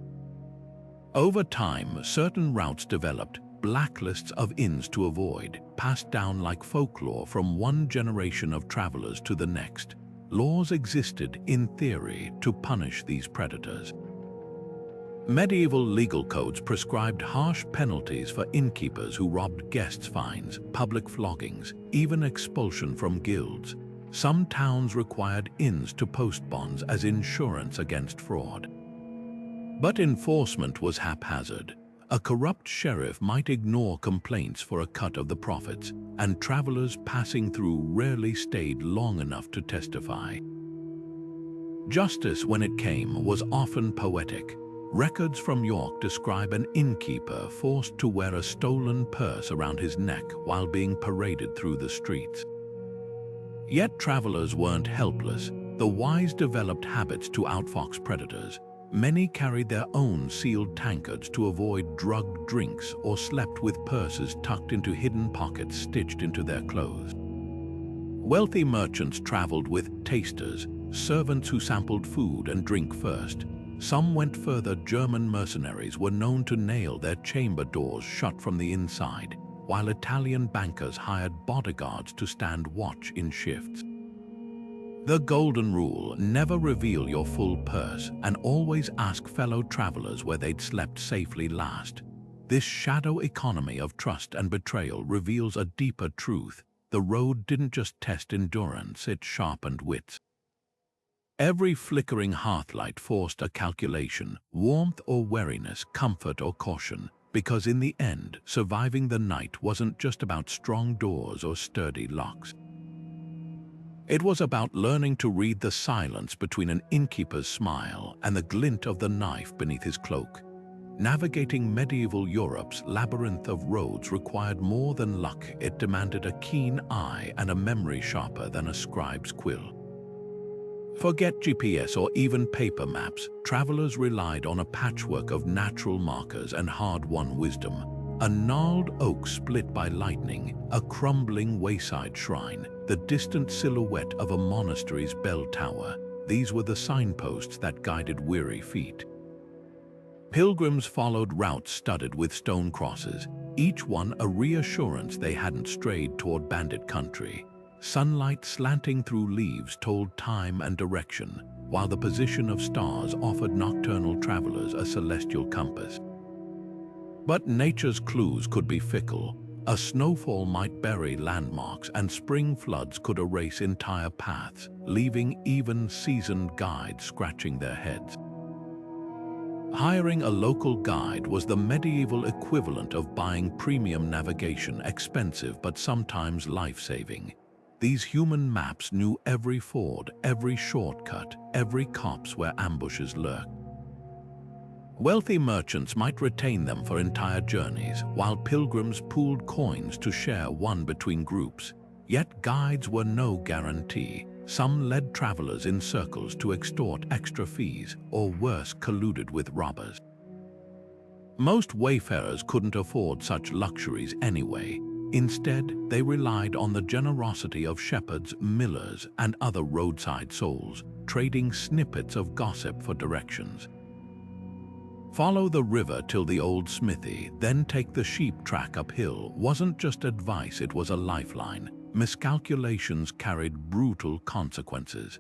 Over time, certain routes developed blacklists of inns to avoid, passed down like folklore from one generation of travelers to the next. Laws existed, in theory, to punish these predators. Medieval legal codes prescribed harsh penalties for innkeepers who robbed guests, fines, public floggings, even expulsion from guilds. Some towns required inns to post bonds as insurance against fraud. But enforcement was haphazard. A corrupt sheriff might ignore complaints for a cut of the profits, and travelers passing through rarely stayed long enough to testify. Justice, when it came, was often poetic. Records from York describe an innkeeper forced to wear a stolen purse around his neck while being paraded through the streets. Yet travelers weren't helpless. The wise developed habits to outfox predators. Many carried their own sealed tankards to avoid drugged drinks or slept with purses tucked into hidden pockets stitched into their clothes. Wealthy merchants traveled with tasters, servants who sampled food and drink first. Some went further. German mercenaries were known to nail their chamber doors shut from the inside, while Italian bankers hired bodyguards to stand watch in shifts. The golden rule: never reveal your full purse and always ask fellow travelers where they'd slept safely last. This shadow economy of trust and betrayal reveals a deeper truth. The road didn't just test endurance, it sharpened wits. Every flickering hearthlight forced a calculation, warmth or wariness, comfort or caution, because in the end, surviving the night wasn't just about strong doors or sturdy locks. It was about learning to read the silence between an innkeeper's smile and the glint of the knife beneath his cloak. Navigating medieval Europe's labyrinth of roads required more than luck. It demanded a keen eye and a memory sharper than a scribe's quill. Forget GPS or even paper maps, travelers relied on a patchwork of natural markers and hard-won wisdom. A gnarled oak split by lightning, a crumbling wayside shrine, the distant silhouette of a monastery's bell tower. These were the signposts that guided weary feet. Pilgrims followed routes studded with stone crosses, each one a reassurance they hadn't strayed toward bandit country. Sunlight slanting through leaves told time and direction, while the position of stars offered nocturnal travelers a celestial compass. But nature's clues could be fickle. A snowfall might bury landmarks, and spring floods could erase entire paths, leaving even seasoned guides scratching their heads. Hiring a local guide was the medieval equivalent of buying premium navigation, expensive but sometimes life-saving. These human maps knew every ford, every shortcut, every copse where ambushes lurked. Wealthy merchants might retain them for entire journeys, while pilgrims pooled coins to share one between groups. Yet guides were no guarantee. Some led travelers in circles to extort extra fees, or worse, colluded with robbers. Most wayfarers couldn't afford such luxuries anyway. Instead, they relied on the generosity of shepherds, millers, and other roadside souls, trading snippets of gossip for directions. Follow the river till the old smithy, then take the sheep track uphill wasn't just advice, it was a lifeline. Miscalculations carried brutal consequences.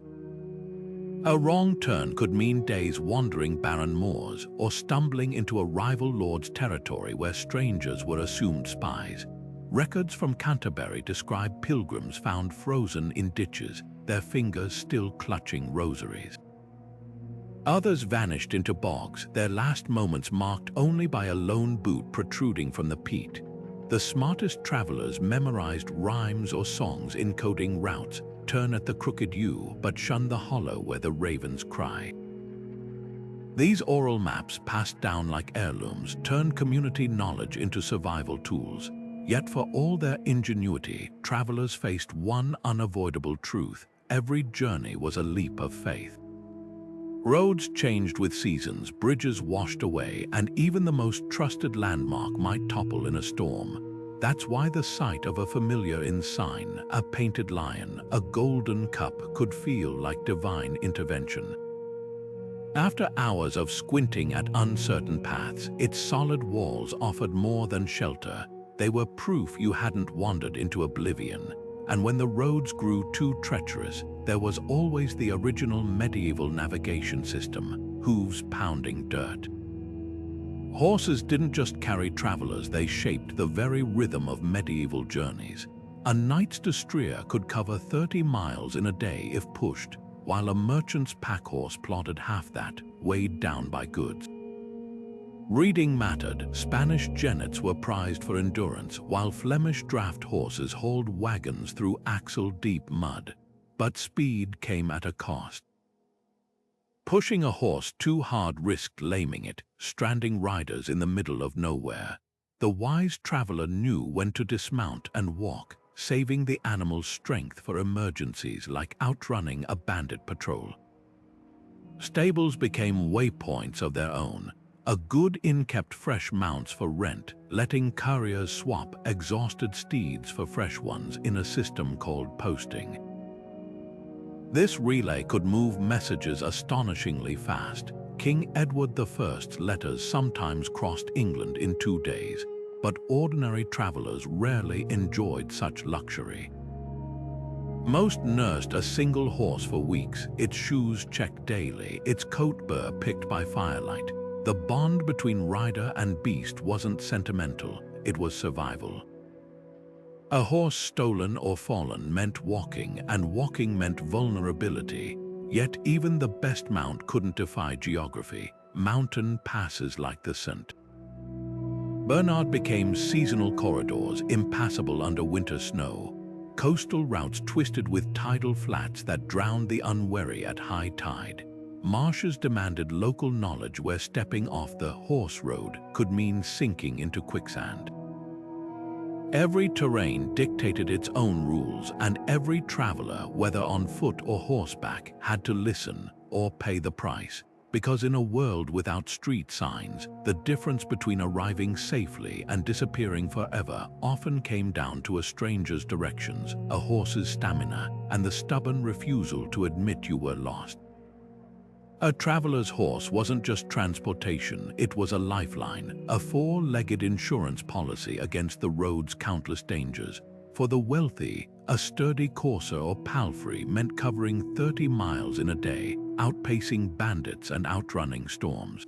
A wrong turn could mean days wandering barren moors or stumbling into a rival lord's territory where strangers were assumed spies. Records from Canterbury describe pilgrims found frozen in ditches, their fingers still clutching rosaries. Others vanished into bogs, their last moments marked only by a lone boot protruding from the peat. The smartest travelers memorized rhymes or songs encoding routes, turn at the crooked yew but shun the hollow where the ravens cry. These oral maps, passed down like heirlooms, turned community knowledge into survival tools. Yet for all their ingenuity, travelers faced one unavoidable truth: every journey was a leap of faith. Roads changed with seasons, bridges washed away, and even the most trusted landmark might topple in a storm. That's why the sight of a familiar ensign, a painted lion, a golden cup could feel like divine intervention. After hours of squinting at uncertain paths, its solid walls offered more than shelter. They were proof you hadn't wandered into oblivion. And when the roads grew too treacherous, there was always the original medieval navigation system, hooves pounding dirt. Horses didn't just carry travelers, they shaped the very rhythm of medieval journeys. A knight's destrier could cover 30 miles in a day if pushed, while a merchant's packhorse plodded half that, weighed down by goods. Reading mattered. Spanish jennets were prized for endurance, while Flemish draft horses hauled wagons through axle-deep mud. But speed came at a cost. Pushing a horse too hard risked laming it, stranding riders in the middle of nowhere. The wise traveler knew when to dismount and walk, saving the animal's strength for emergencies like outrunning a bandit patrol. Stables became waypoints of their own. A good inn kept fresh mounts for rent, letting couriers swap exhausted steeds for fresh ones in a system called posting. This relay could move messages astonishingly fast. King Edward I's letters sometimes crossed England in 2 days, but ordinary travelers rarely enjoyed such luxury. Most nursed a single horse for weeks, its shoes checked daily, its coat burr picked by firelight. The bond between rider and beast wasn't sentimental, it was survival. A horse stolen or fallen meant walking, and walking meant vulnerability. Yet even the best mount couldn't defy geography. Mountain passes like the St. Bernard became seasonal corridors, impassable under winter snow. Coastal routes twisted with tidal flats that drowned the unwary at high tide. Marshes demanded local knowledge where stepping off the horse road could mean sinking into quicksand. Every terrain dictated its own rules, and every traveler, whether on foot or horseback, had to listen or pay the price. Because in a world without street signs, the difference between arriving safely and disappearing forever often came down to a stranger's directions, a horse's stamina, and the stubborn refusal to admit you were lost. A traveler's horse wasn't just transportation, it was a lifeline, a four-legged insurance policy against the road's countless dangers. For the wealthy, a sturdy courser or palfrey meant covering 30 miles in a day, outpacing bandits and outrunning storms.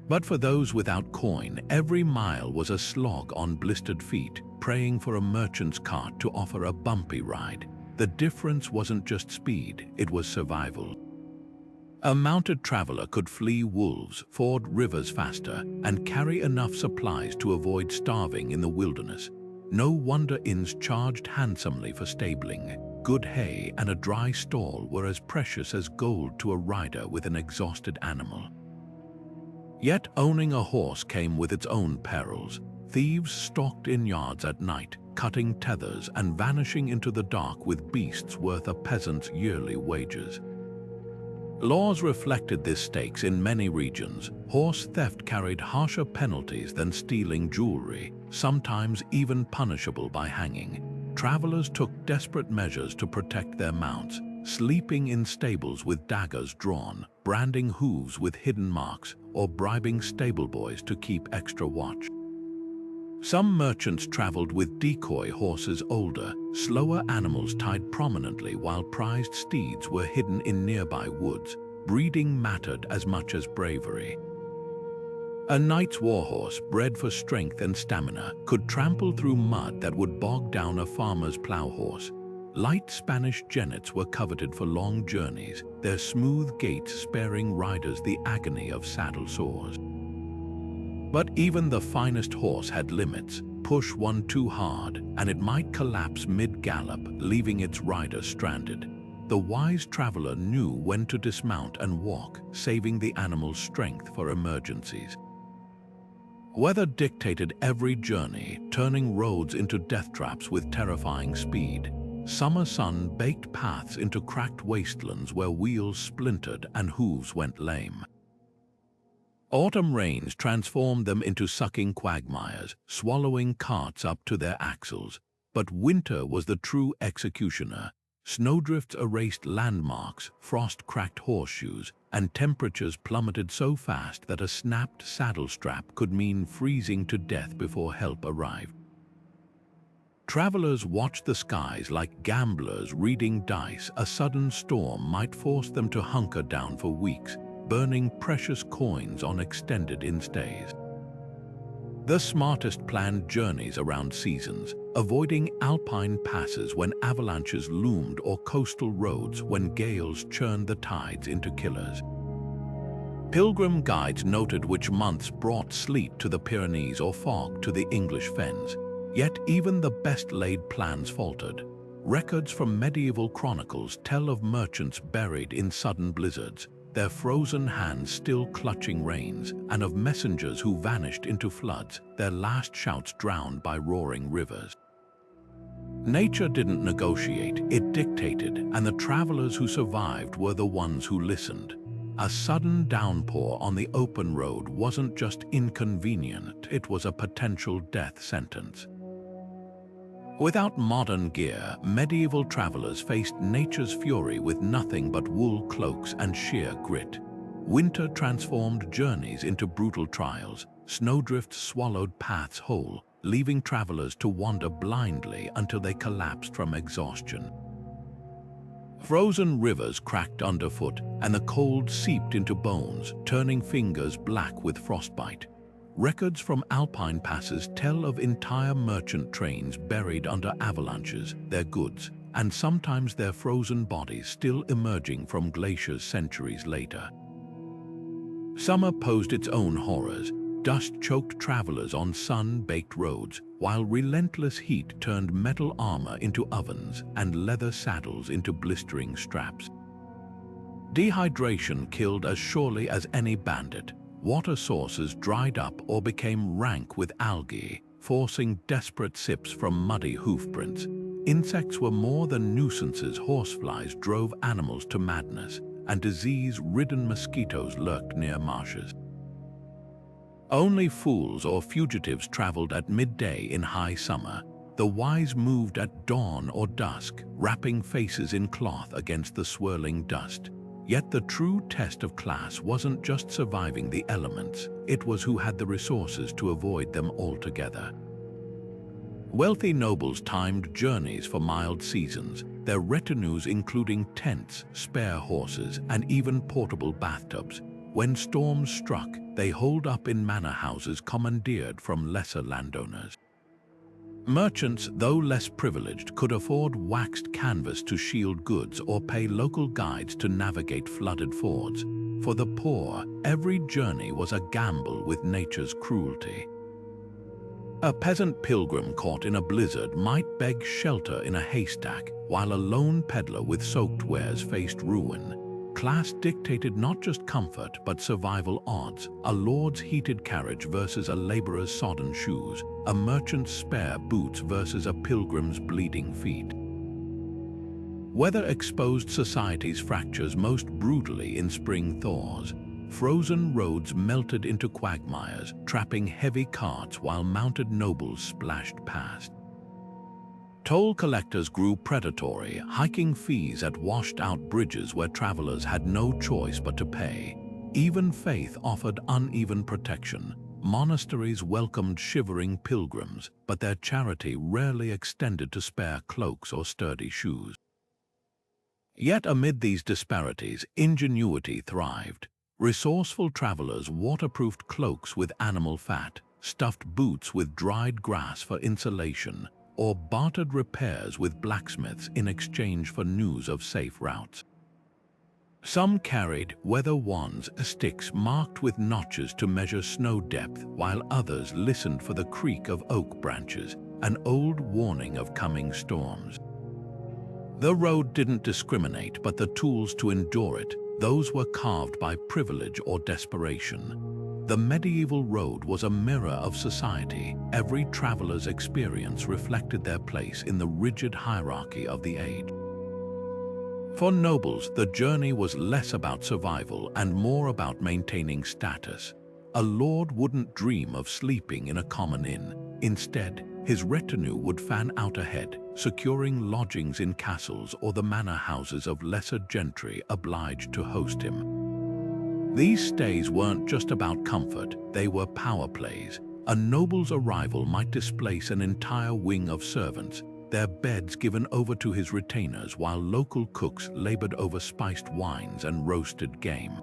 But for those without coin, every mile was a slog on blistered feet, praying for a merchant's cart to offer a bumpy ride. The difference wasn't just speed, it was survival. A mounted traveler could flee wolves, ford rivers faster, and carry enough supplies to avoid starving in the wilderness. No wonder inns charged handsomely for stabling. Good hay and a dry stall were as precious as gold to a rider with an exhausted animal. Yet owning a horse came with its own perils. Thieves stalked in yards at night, cutting tethers and vanishing into the dark with beasts worth a peasant's yearly wages. Laws reflected this stakes in many regions. Horse theft carried harsher penalties than stealing jewelry, sometimes even punishable by hanging. Travelers took desperate measures to protect their mounts, sleeping in stables with daggers drawn, branding hooves with hidden marks, or bribing stable boys to keep extra watch. Some merchants traveled with decoy horses, older, slower animals tied prominently, while prized steeds were hidden in nearby woods. Breeding mattered as much as bravery. A knight's warhorse, bred for strength and stamina, could trample through mud that would bog down a farmer's plow horse. Light Spanish jennets were coveted for long journeys, their smooth gaits sparing riders the agony of saddle sores. But even the finest horse had limits. Push one too hard, and it might collapse mid-gallop, leaving its rider stranded. The wise traveler knew when to dismount and walk, saving the animal's strength for emergencies. Weather dictated every journey, turning roads into death traps with terrifying speed. Summer sun baked paths into cracked wastelands where wheels splintered and hooves went lame. Autumn rains transformed them into sucking quagmires, swallowing carts up to their axles. But winter was the true executioner. Snowdrifts erased landmarks, frost cracked horseshoes, and temperatures plummeted so fast that a snapped saddle strap could mean freezing to death before help arrived. Travelers watched the skies like gamblers reading dice. A sudden storm might force them to hunker down for weeks, burning precious coins on extended instays. The smartest planned journeys around seasons, avoiding alpine passes when avalanches loomed or coastal roads when gales churned the tides into killers. Pilgrim guides noted which months brought sleet to the Pyrenees or fog to the English fens. Yet even the best-laid plans faltered. Records from medieval chronicles tell of merchants buried in sudden blizzards, their frozen hands still clutching reins, and of messengers who vanished into floods, their last shouts drowned by roaring rivers. Nature didn't negotiate, it dictated, and the travelers who survived were the ones who listened. A sudden downpour on the open road wasn't just inconvenient, it was a potential death sentence. Without modern gear, medieval travelers faced nature's fury with nothing but wool cloaks and sheer grit. Winter transformed journeys into brutal trials. Snowdrifts swallowed paths whole, leaving travelers to wander blindly until they collapsed from exhaustion. Frozen rivers cracked underfoot, and the cold seeped into bones, turning fingers black with frostbite. Records from alpine passes tell of entire merchant trains buried under avalanches, their goods, and sometimes their frozen bodies still emerging from glaciers centuries later. Summer posed its own horrors. Dust choked travelers on sun-baked roads, while relentless heat turned metal armor into ovens and leather saddles into blistering straps. Dehydration killed as surely as any bandit. Water sources dried up or became rank with algae, forcing desperate sips from muddy hoofprints. Insects were more than nuisances. Horseflies drove animals to madness, and disease-ridden mosquitoes lurked near marshes. Only fools or fugitives traveled at midday in high summer. The wise moved at dawn or dusk, wrapping faces in cloth against the swirling dust. Yet the true test of class wasn't just surviving the elements, it was who had the resources to avoid them altogether. Wealthy nobles timed journeys for mild seasons, their retinues including tents, spare horses, and even portable bathtubs. When storms struck, they holed up in manor houses commandeered from lesser landowners. Merchants, though less privileged, could afford waxed canvas to shield goods or pay local guides to navigate flooded fords. For the poor, every journey was a gamble with nature's cruelty. A peasant pilgrim caught in a blizzard might beg shelter in a haystack, while a lone peddler with soaked wares faced ruin. Class dictated not just comfort but survival odds, a lord's heated carriage versus a laborer's sodden shoes, a merchant's spare boots versus a pilgrim's bleeding feet. Weather exposed society's fractures most brutally in spring thaws. Frozen roads melted into quagmires, trapping heavy carts while mounted nobles splashed past. Toll collectors grew predatory, hiking fees at washed-out bridges where travelers had no choice but to pay. Even faith offered uneven protection. Monasteries welcomed shivering pilgrims, but their charity rarely extended to spare cloaks or sturdy shoes. Yet amid these disparities, ingenuity thrived. Resourceful travelers waterproofed cloaks with animal fat, stuffed boots with dried grass for insulation, or bartered repairs with blacksmiths in exchange for news of safe routes. Some carried weather wands, sticks marked with notches to measure snow depth, while others listened for the creak of oak branches, an old warning of coming storms. The road didn't discriminate, but the tools to endure it, those were carved by privilege or desperation. The medieval road was a mirror of society. Every traveler's experience reflected their place in the rigid hierarchy of the age. For nobles, the journey was less about survival and more about maintaining status. A lord wouldn't dream of sleeping in a common inn. Instead, his retinue would fan out ahead, securing lodgings in castles or the manor houses of lesser gentry obliged to host him. These stays weren't just about comfort, they were power plays. A noble's arrival might displace an entire wing of servants, their beds given over to his retainers while local cooks labored over spiced wines and roasted game.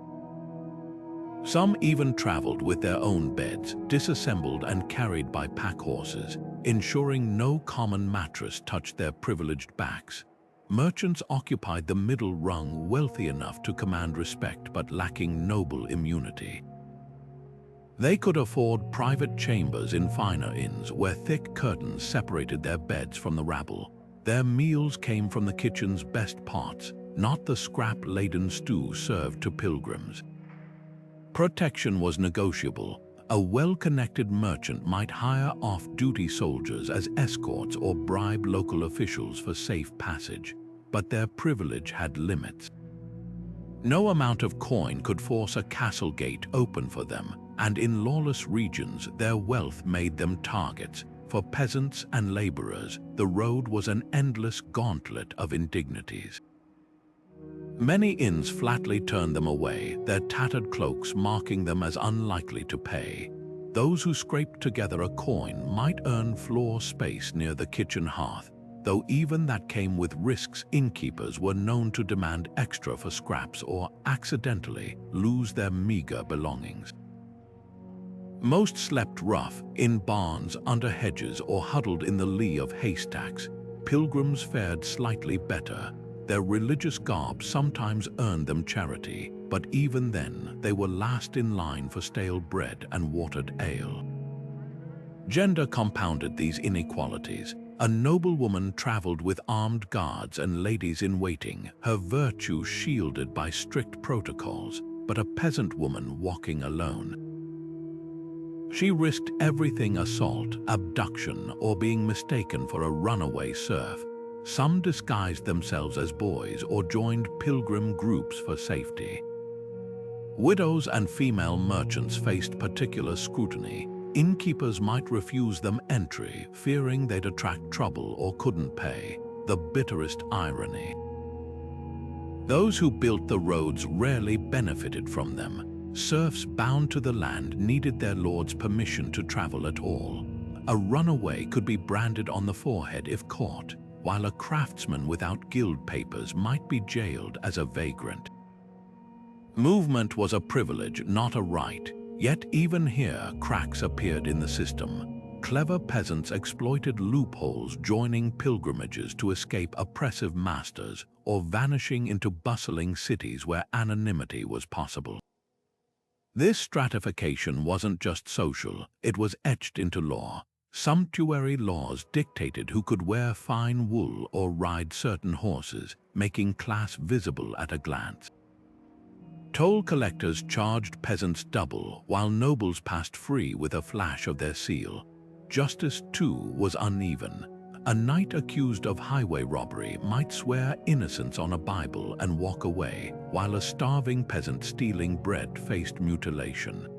Some even traveled with their own beds, disassembled and carried by pack horses, ensuring no common mattress touched their privileged backs. Merchants occupied the middle rung, wealthy enough to command respect but lacking noble immunity. They could afford private chambers in finer inns where thick curtains separated their beds from the rabble. Their meals came from the kitchen's best pots, not the scrap-laden stew served to pilgrims. Protection was negotiable. A well-connected merchant might hire off-duty soldiers as escorts or bribe local officials for safe passage, but their privilege had limits. No amount of coin could force a castle gate open for them, and in lawless regions, their wealth made them targets. For peasants and laborers, the road was an endless gauntlet of indignities. Many inns flatly turned them away, their tattered cloaks marking them as unlikely to pay. Those who scraped together a coin might earn floor space near the kitchen hearth. though even that came with risks. Innkeepers were known to demand extra for scraps or accidentally lose their meager belongings. Most slept rough, in barns, under hedges, or huddled in the lee of haystacks. Pilgrims fared slightly better. Their religious garb sometimes earned them charity, but even then they were last in line for stale bread and watered ale. Gender compounded these inequalities. A noblewoman traveled with armed guards and ladies in waiting, her virtue shielded by strict protocols, but a peasant woman walking alone. She risked everything: assault, abduction, or being mistaken for a runaway serf. Some disguised themselves as boys or joined pilgrim groups for safety. Widows and female merchants faced particular scrutiny. Innkeepers might refuse them entry, fearing they'd attract trouble or couldn't pay. The bitterest irony. Those who built the roads rarely benefited from them. Serfs bound to the land needed their lord's permission to travel at all. A runaway could be branded on the forehead if caught, while a craftsman without guild papers might be jailed as a vagrant. Movement was a privilege, not a right. Yet even here, cracks appeared in the system. Clever peasants exploited loopholes, joining pilgrimages to escape oppressive masters or vanishing into bustling cities where anonymity was possible. This stratification wasn't just social, it was etched into law. Sumptuary laws dictated who could wear fine wool or ride certain horses, making class visible at a glance. Toll collectors charged peasants double, while nobles passed free with a flash of their seal. Justice, too, was uneven. A knight accused of highway robbery might swear innocence on a Bible and walk away, while a starving peasant stealing bread faced mutilation.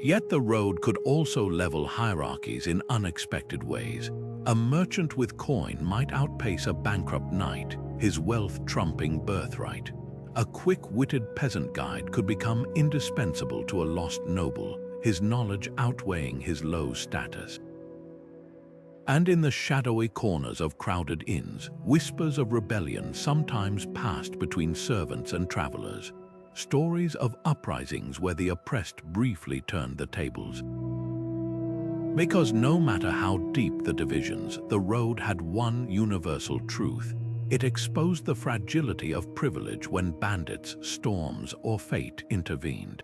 Yet the road could also level hierarchies in unexpected ways. A merchant with coin might outpace a bankrupt knight, his wealth trumping birthright. A quick-witted peasant guide could become indispensable to a lost noble, his knowledge outweighing his low status. And in the shadowy corners of crowded inns, whispers of rebellion sometimes passed between servants and travelers. Stories of uprisings where the oppressed briefly turned the tables. Because no matter how deep the divisions, the road had one universal truth. It exposed the fragility of privilege when bandits, storms, or fate intervened.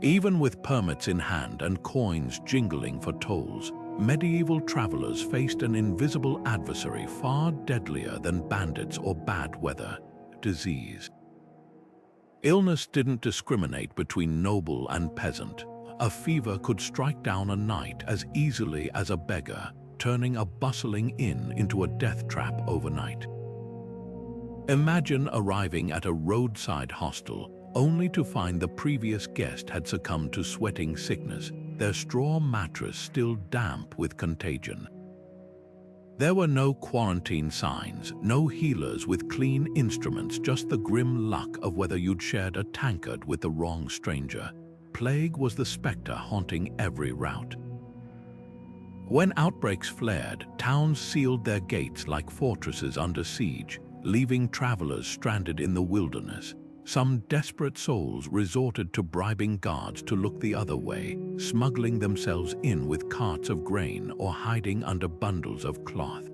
Even with permits in hand and coins jingling for tolls, medieval travelers faced an invisible adversary far deadlier than bandits or bad weather: disease. Illness didn't discriminate between noble and peasant. A fever could strike down a knight as easily as a beggar, turning a bustling inn into a death trap overnight. Imagine arriving at a roadside hostel only to find the previous guest had succumbed to sweating sickness, their straw mattress still damp with contagion. There were no quarantine signs, no healers with clean instruments, just the grim luck of whether you'd shared a tankard with the wrong stranger. Plague was the specter haunting every route. When outbreaks flared, towns sealed their gates like fortresses under siege, leaving travelers stranded in the wilderness. Some desperate souls resorted to bribing guards to look the other way, smuggling themselves in with carts of grain or hiding under bundles of cloth.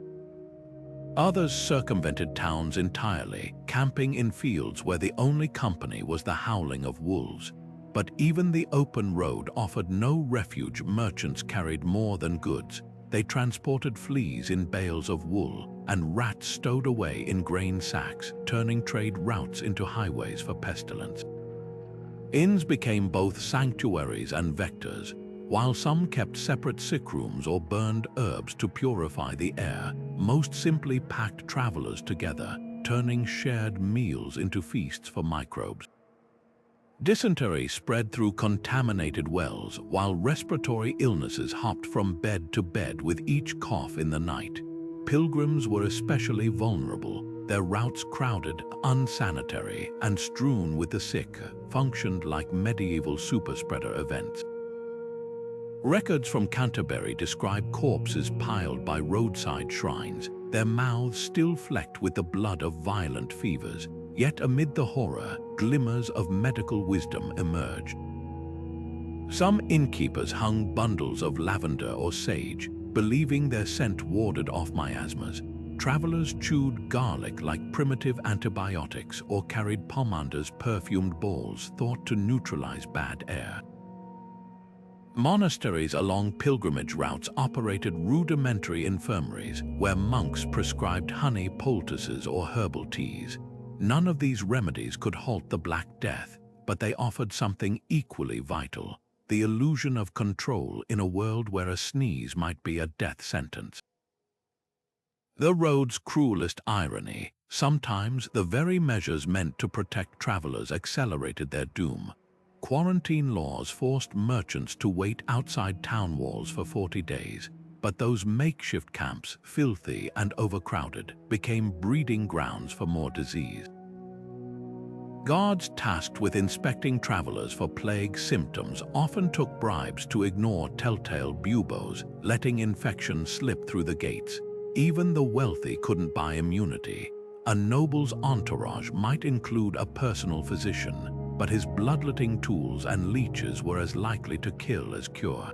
Others circumvented towns entirely, camping in fields where the only company was the howling of wolves. But even the open road offered no refuge. Merchants carried more than goods. They transported fleas in bales of wool and rats stowed away in grain sacks, turning trade routes into highways for pestilence. Inns became both sanctuaries and vectors. While some kept separate sick rooms or burned herbs to purify the air, most simply packed travelers together, turning shared meals into feasts for microbes. Dysentery spread through contaminated wells, while respiratory illnesses hopped from bed to bed with each cough in the night. Pilgrims were especially vulnerable. Their routes crowded, unsanitary, and strewn with the sick, functioned like medieval superspreader events. Records from Canterbury describe corpses piled by roadside shrines, their mouths still flecked with the blood of violent fevers. Yet amid the horror, glimmers of medical wisdom emerged. Some innkeepers hung bundles of lavender or sage, believing their scent warded off miasmas. Travelers chewed garlic like primitive antibiotics or carried pomanders' perfumed balls thought to neutralize bad air. Monasteries along pilgrimage routes operated rudimentary infirmaries where monks prescribed honey poultices or herbal teas. None of these remedies could halt the Black Death, but they offered something equally vital: the illusion of control in a world where a sneeze might be a death sentence. The road's cruelest irony: sometimes the very measures meant to protect travelers accelerated their doom. Quarantine laws forced merchants to wait outside town walls for 40 days, but those makeshift camps, filthy and overcrowded, became breeding grounds for more disease. Guards tasked with inspecting travelers for plague symptoms often took bribes to ignore telltale buboes, letting infection slip through the gates. Even the wealthy couldn't buy immunity. A noble's entourage might include a personal physician, but his bloodletting tools and leeches were as likely to kill as cure.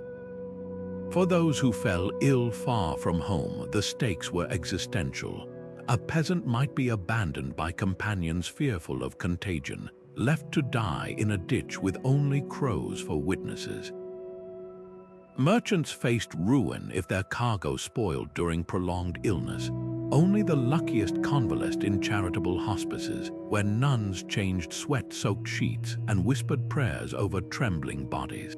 For those who fell ill far from home, the stakes were existential. A peasant might be abandoned by companions fearful of contagion, left to die in a ditch with only crows for witnesses. Merchants faced ruin if their cargo spoiled during prolonged illness. Only the luckiest convalesced in charitable hospices, where nuns changed sweat-soaked sheets and whispered prayers over trembling bodies.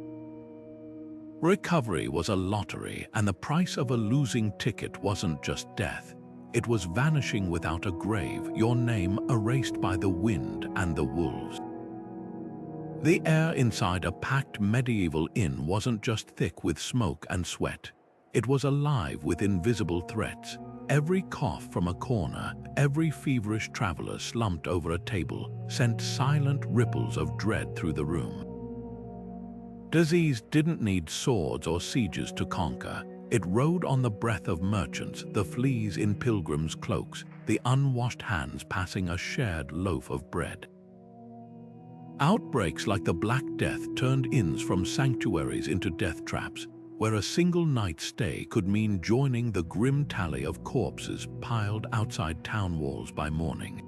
Recovery was a lottery, and the price of a losing ticket wasn't just death. It was vanishing without a grave, your name erased by the wind and the wolves. The air inside a packed medieval inn wasn't just thick with smoke and sweat. It was alive with invisible threats. Every cough from a corner, every feverish traveler slumped over a table, sent silent ripples of dread through the room. Disease didn't need swords or sieges to conquer. It rode on the breath of merchants, the fleas in pilgrims' cloaks, the unwashed hands passing a shared loaf of bread. Outbreaks like the Black Death turned inns from sanctuaries into death traps, where a single night's stay could mean joining the grim tally of corpses piled outside town walls by morning.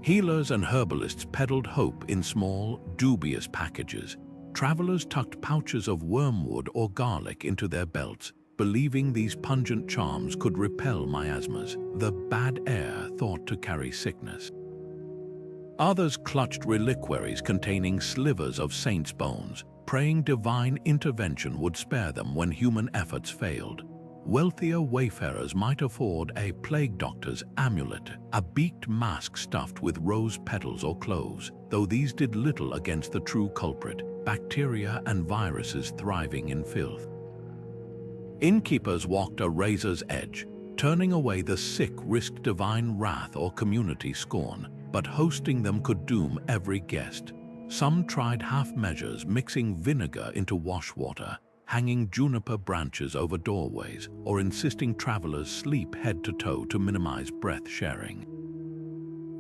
Healers and herbalists peddled hope in small, dubious packages. Travelers tucked pouches of wormwood or garlic into their belts, believing these pungent charms could repel miasmas, the bad air thought to carry sickness. Others clutched reliquaries containing slivers of saints' bones, praying divine intervention would spare them when human efforts failed. Wealthier wayfarers might afford a plague doctor's amulet, a beaked mask stuffed with rose petals or cloves, though these did little against the true culprit: bacteria and viruses thriving in filth. Innkeepers walked a razor's edge. Turning away the sick risked divine wrath or community scorn, but hosting them could doom every guest. Some tried half measures, mixing vinegar into wash water, hanging juniper branches over doorways, or insisting travelers sleep head to toe to minimize breath sharing.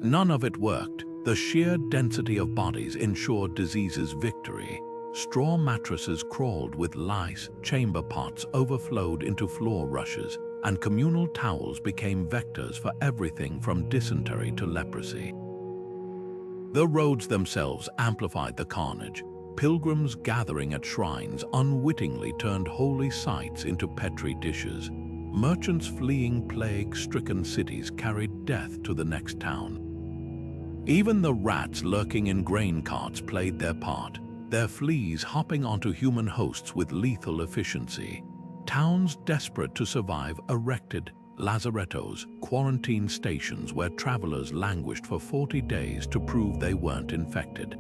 None of it worked. The sheer density of bodies ensured disease's victory. Straw mattresses crawled with lice, chamber pots overflowed into floor rushes, and communal towels became vectors for everything from dysentery to leprosy. The roads themselves amplified the carnage. Pilgrims gathering at shrines unwittingly turned holy sites into petri dishes. Merchants fleeing plague-stricken cities carried death to the next town. Even the rats lurking in grain carts played their part, their fleas hopping onto human hosts with lethal efficiency. Towns desperate to survive erected lazarettos, quarantine stations where travelers languished for 40 days to prove they weren't infected.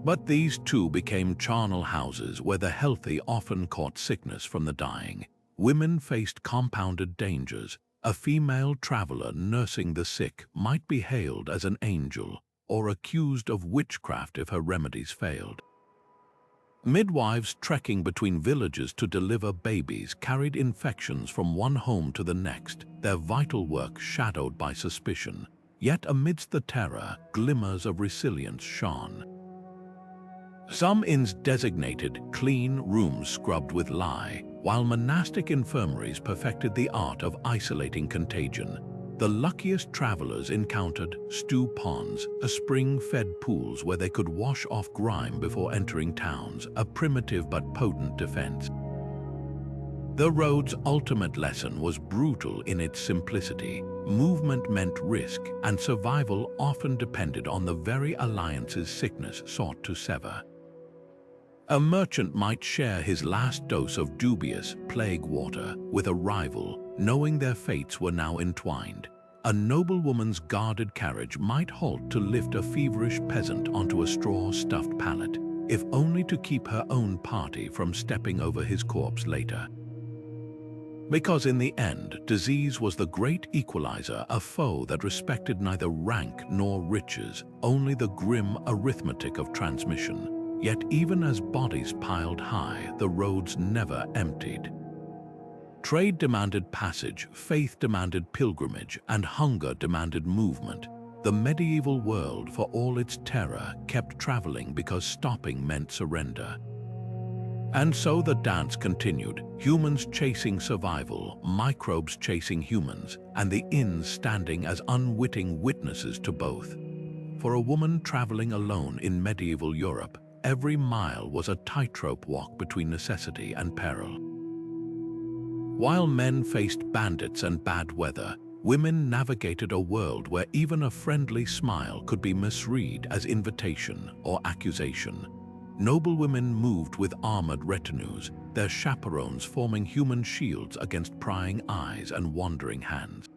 But these too became charnel houses where the healthy often caught sickness from the dying. Women faced compounded dangers. A female traveler nursing the sick might be hailed as an angel or accused of witchcraft if her remedies failed. Midwives trekking between villages to deliver babies carried infections from one home to the next, their vital work shadowed by suspicion. Yet amidst the terror, glimmers of resilience shone. Some inns designated clean rooms scrubbed with lye, while monastic infirmaries perfected the art of isolating contagion. The luckiest travelers encountered stew ponds, a spring-fed pools where they could wash off grime before entering towns, a primitive but potent defense. The road's ultimate lesson was brutal in its simplicity. Movement meant risk, and survival often depended on the very alliances sickness sought to sever. A merchant might share his last dose of dubious plague water with a rival, knowing their fates were now entwined. A noblewoman's guarded carriage might halt to lift a feverish peasant onto a straw-stuffed pallet, if only to keep her own party from stepping over his corpse later. Because in the end, disease was the great equalizer, a foe that respected neither rank nor riches, only the grim arithmetic of transmission. Yet even as bodies piled high, the roads never emptied. Trade demanded passage, faith demanded pilgrimage, and hunger demanded movement. The medieval world, for all its terror, kept traveling because stopping meant surrender. And so the dance continued, humans chasing survival, microbes chasing humans, and the inns standing as unwitting witnesses to both. For a woman traveling alone in medieval Europe, every mile was a tightrope walk between necessity and peril. While men faced bandits and bad weather, women navigated a world where even a friendly smile could be misread as invitation or accusation. Noblewomen moved with armored retinues, their chaperones forming human shields against prying eyes and wandering hands.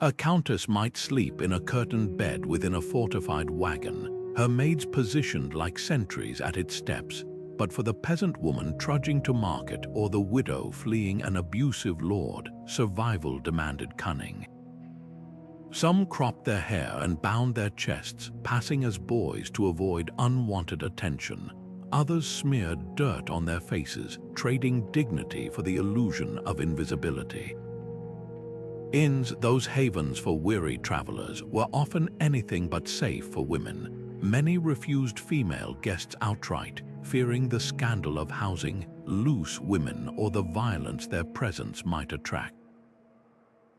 A countess might sleep in a curtained bed within a fortified wagon, her maids positioned like sentries at its steps. But for the peasant woman trudging to market or the widow fleeing an abusive lord, survival demanded cunning. Some cropped their hair and bound their chests, passing as boys to avoid unwanted attention. Others smeared dirt on their faces, trading dignity for the illusion of invisibility. Inns, those havens for weary travelers, were often anything but safe for women. Many refused female guests outright, fearing the scandal of housing loose women or the violence their presence might attract.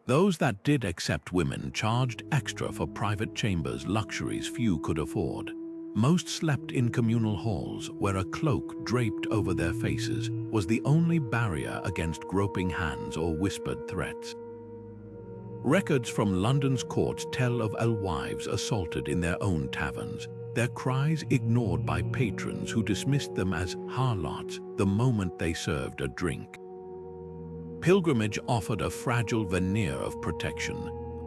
Those that did accept women charged extra for private chambers, luxuries few could afford. Most slept in communal halls, where a cloak draped over their faces was the only barrier against groping hands or whispered threats. Records from London's courts tell of alewives assaulted in their own taverns, their cries ignored by patrons who dismissed them as harlots the moment they served a drink. Pilgrimage offered a fragile veneer of protection.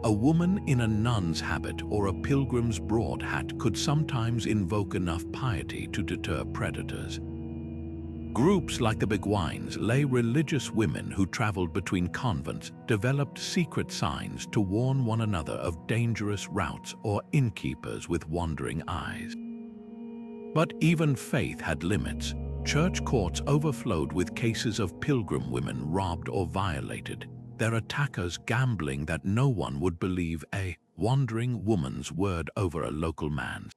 A woman in a nun's habit or a pilgrim's broad hat could sometimes invoke enough piety to deter predators. Groups like the Beguines, lay religious women who traveled between convents, developed secret signs to warn one another of dangerous routes or innkeepers with wandering eyes. But even faith had limits. Church courts overflowed with cases of pilgrim women robbed or violated, their attackers gambling that no one would believe a wandering woman's word over a local man's.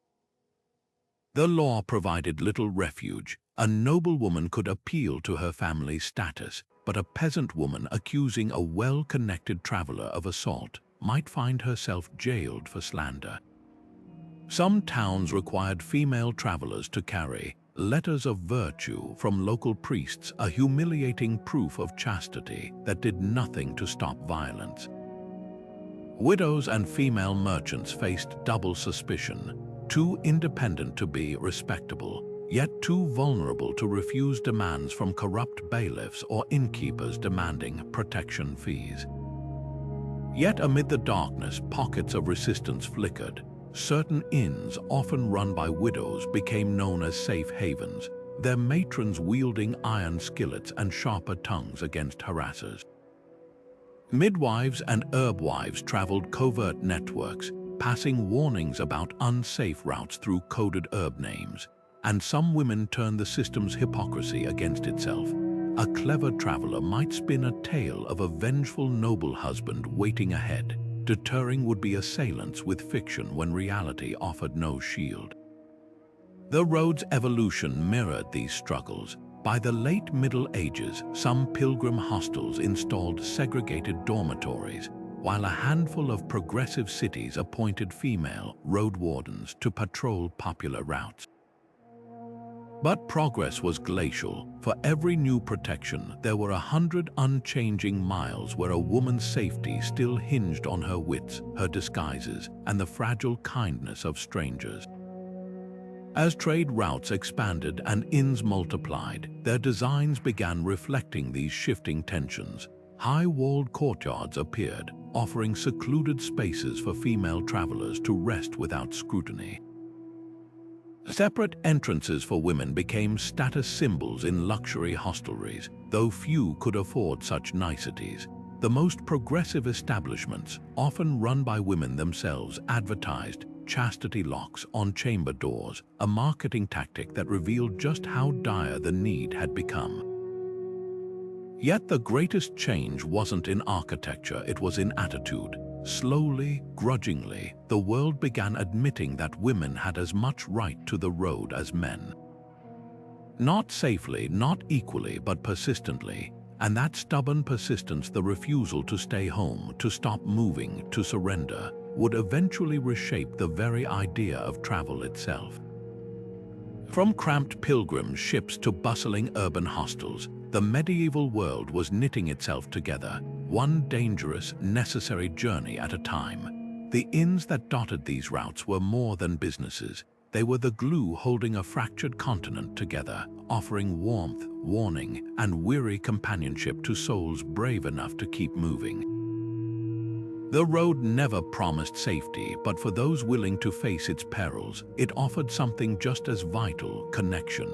The law provided little refuge. A noblewoman could appeal to her family's status, but a peasant woman accusing a well-connected traveler of assault might find herself jailed for slander. Some towns required female travelers to carry letters of virtue from local priests, a humiliating proof of chastity that did nothing to stop violence. Widows and female merchants faced double suspicion, too independent to be respectable, yet too vulnerable to refuse demands from corrupt bailiffs or innkeepers demanding protection fees. Yet amid the darkness, pockets of resistance flickered. Certain inns, often run by widows, became known as safe havens, their matrons wielding iron skillets and sharper tongues against harassers. Midwives and herbwives traveled covert networks, passing warnings about unsafe routes through coded herb names. and some women turned the system's hypocrisy against itself. A clever traveler might spin a tale of a vengeful noble husband waiting ahead, deterring would-be assailants with fiction when reality offered no shield. The road's evolution mirrored these struggles. By the late Middle Ages, some pilgrim hostels installed segregated dormitories, while a handful of progressive cities appointed female road wardens to patrol popular routes. But progress was glacial. For every new protection, there were 100 unchanging miles where a woman's safety still hinged on her wits, her disguises, and the fragile kindness of strangers. As trade routes expanded and inns multiplied, their designs began reflecting these shifting tensions. High-walled courtyards appeared, offering secluded spaces for female travelers to rest without scrutiny. Separate entrances for women became status symbols in luxury hostelries, though few could afford such niceties. The most progressive establishments, often run by women themselves, advertised chastity locks on chamber doors, a marketing tactic that revealed just how dire the need had become. Yet the greatest change wasn't in architecture, it was in attitude. Slowly, grudgingly, the world began admitting that women had as much right to the road as men. Not safely, not equally, but persistently. And that stubborn persistence, the refusal to stay home, to stop moving, to surrender, would eventually reshape the very idea of travel itself. From cramped pilgrim ships to bustling urban hostels, the medieval world was knitting itself together, one dangerous, necessary journey at a time. The inns that dotted these routes were more than businesses. They were the glue holding a fractured continent together, offering warmth, warning, and weary companionship to souls brave enough to keep moving. The road never promised safety, but for those willing to face its perils, it offered something just as vital: connection.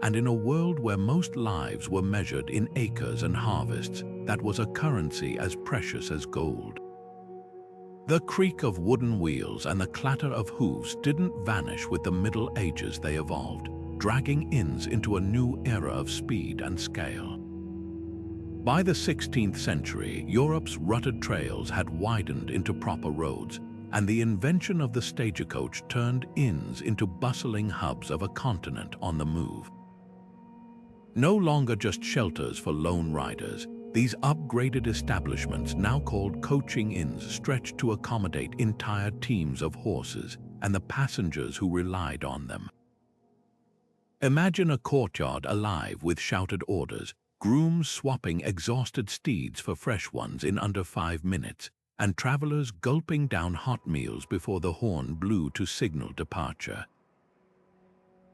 And in a world where most lives were measured in acres and harvests, that was a currency as precious as gold. The creak of wooden wheels and the clatter of hooves didn't vanish with the Middle Ages. They evolved, dragging inns into a new era of speed and scale. By the 16th century, Europe's rutted trails had widened into proper roads, and the invention of the stagecoach turned inns into bustling hubs of a continent on the move. No longer just shelters for lone riders, these upgraded establishments, now called coaching inns, stretched to accommodate entire teams of horses and the passengers who relied on them. Imagine a courtyard alive with shouted orders, grooms swapping exhausted steeds for fresh ones in under 5 minutes, and travelers gulping down hot meals before the horn blew to signal departure.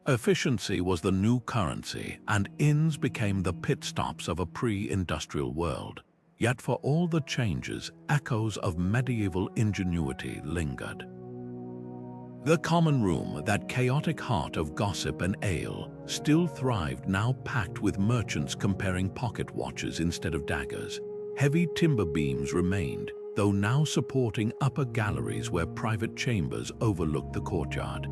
Efficiency was the new currency, and inns became the pit stops of a pre-industrial world. Yet for all the changes, echoes of medieval ingenuity lingered. The common room, that chaotic heart of gossip and ale, still thrived, now packed with merchants comparing pocket watches instead of daggers. Heavy timber beams remained, though now supporting upper galleries where private chambers overlooked the courtyard.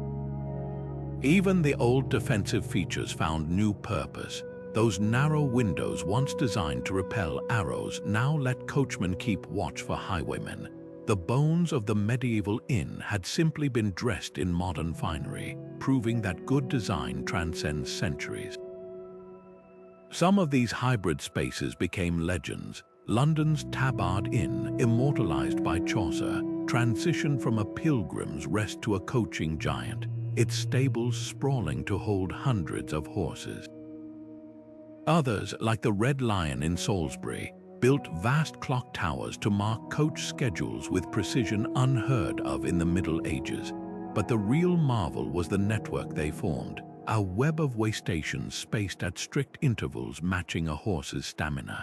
Even the old defensive features found new purpose. Those narrow windows, once designed to repel arrows, now let coachmen keep watch for highwaymen. The bones of the medieval inn had simply been dressed in modern finery, proving that good design transcends centuries. Some of these hybrid spaces became legends. London's Tabard Inn, immortalized by Chaucer, transitioned from a pilgrim's rest to a coaching giant, its stables sprawling to hold hundreds of horses. Others, like the Red Lion in Salisbury, built vast clock towers to mark coach schedules with precision unheard of in the Middle Ages. But the real marvel was the network they formed, a web of way stations spaced at strict intervals matching a horse's stamina.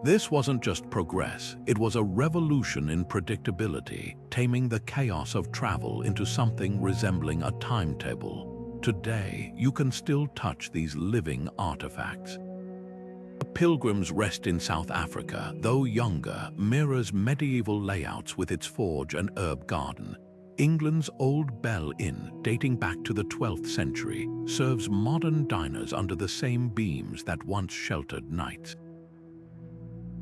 This wasn't just progress, it was a revolution in predictability, taming the chaos of travel into something resembling a timetable. Today, you can still touch these living artifacts. A pilgrim's rest in South Africa, though younger, mirrors medieval layouts with its forge and herb garden. England's Old Bell Inn, dating back to the 12th century, serves modern diners under the same beams that once sheltered knights.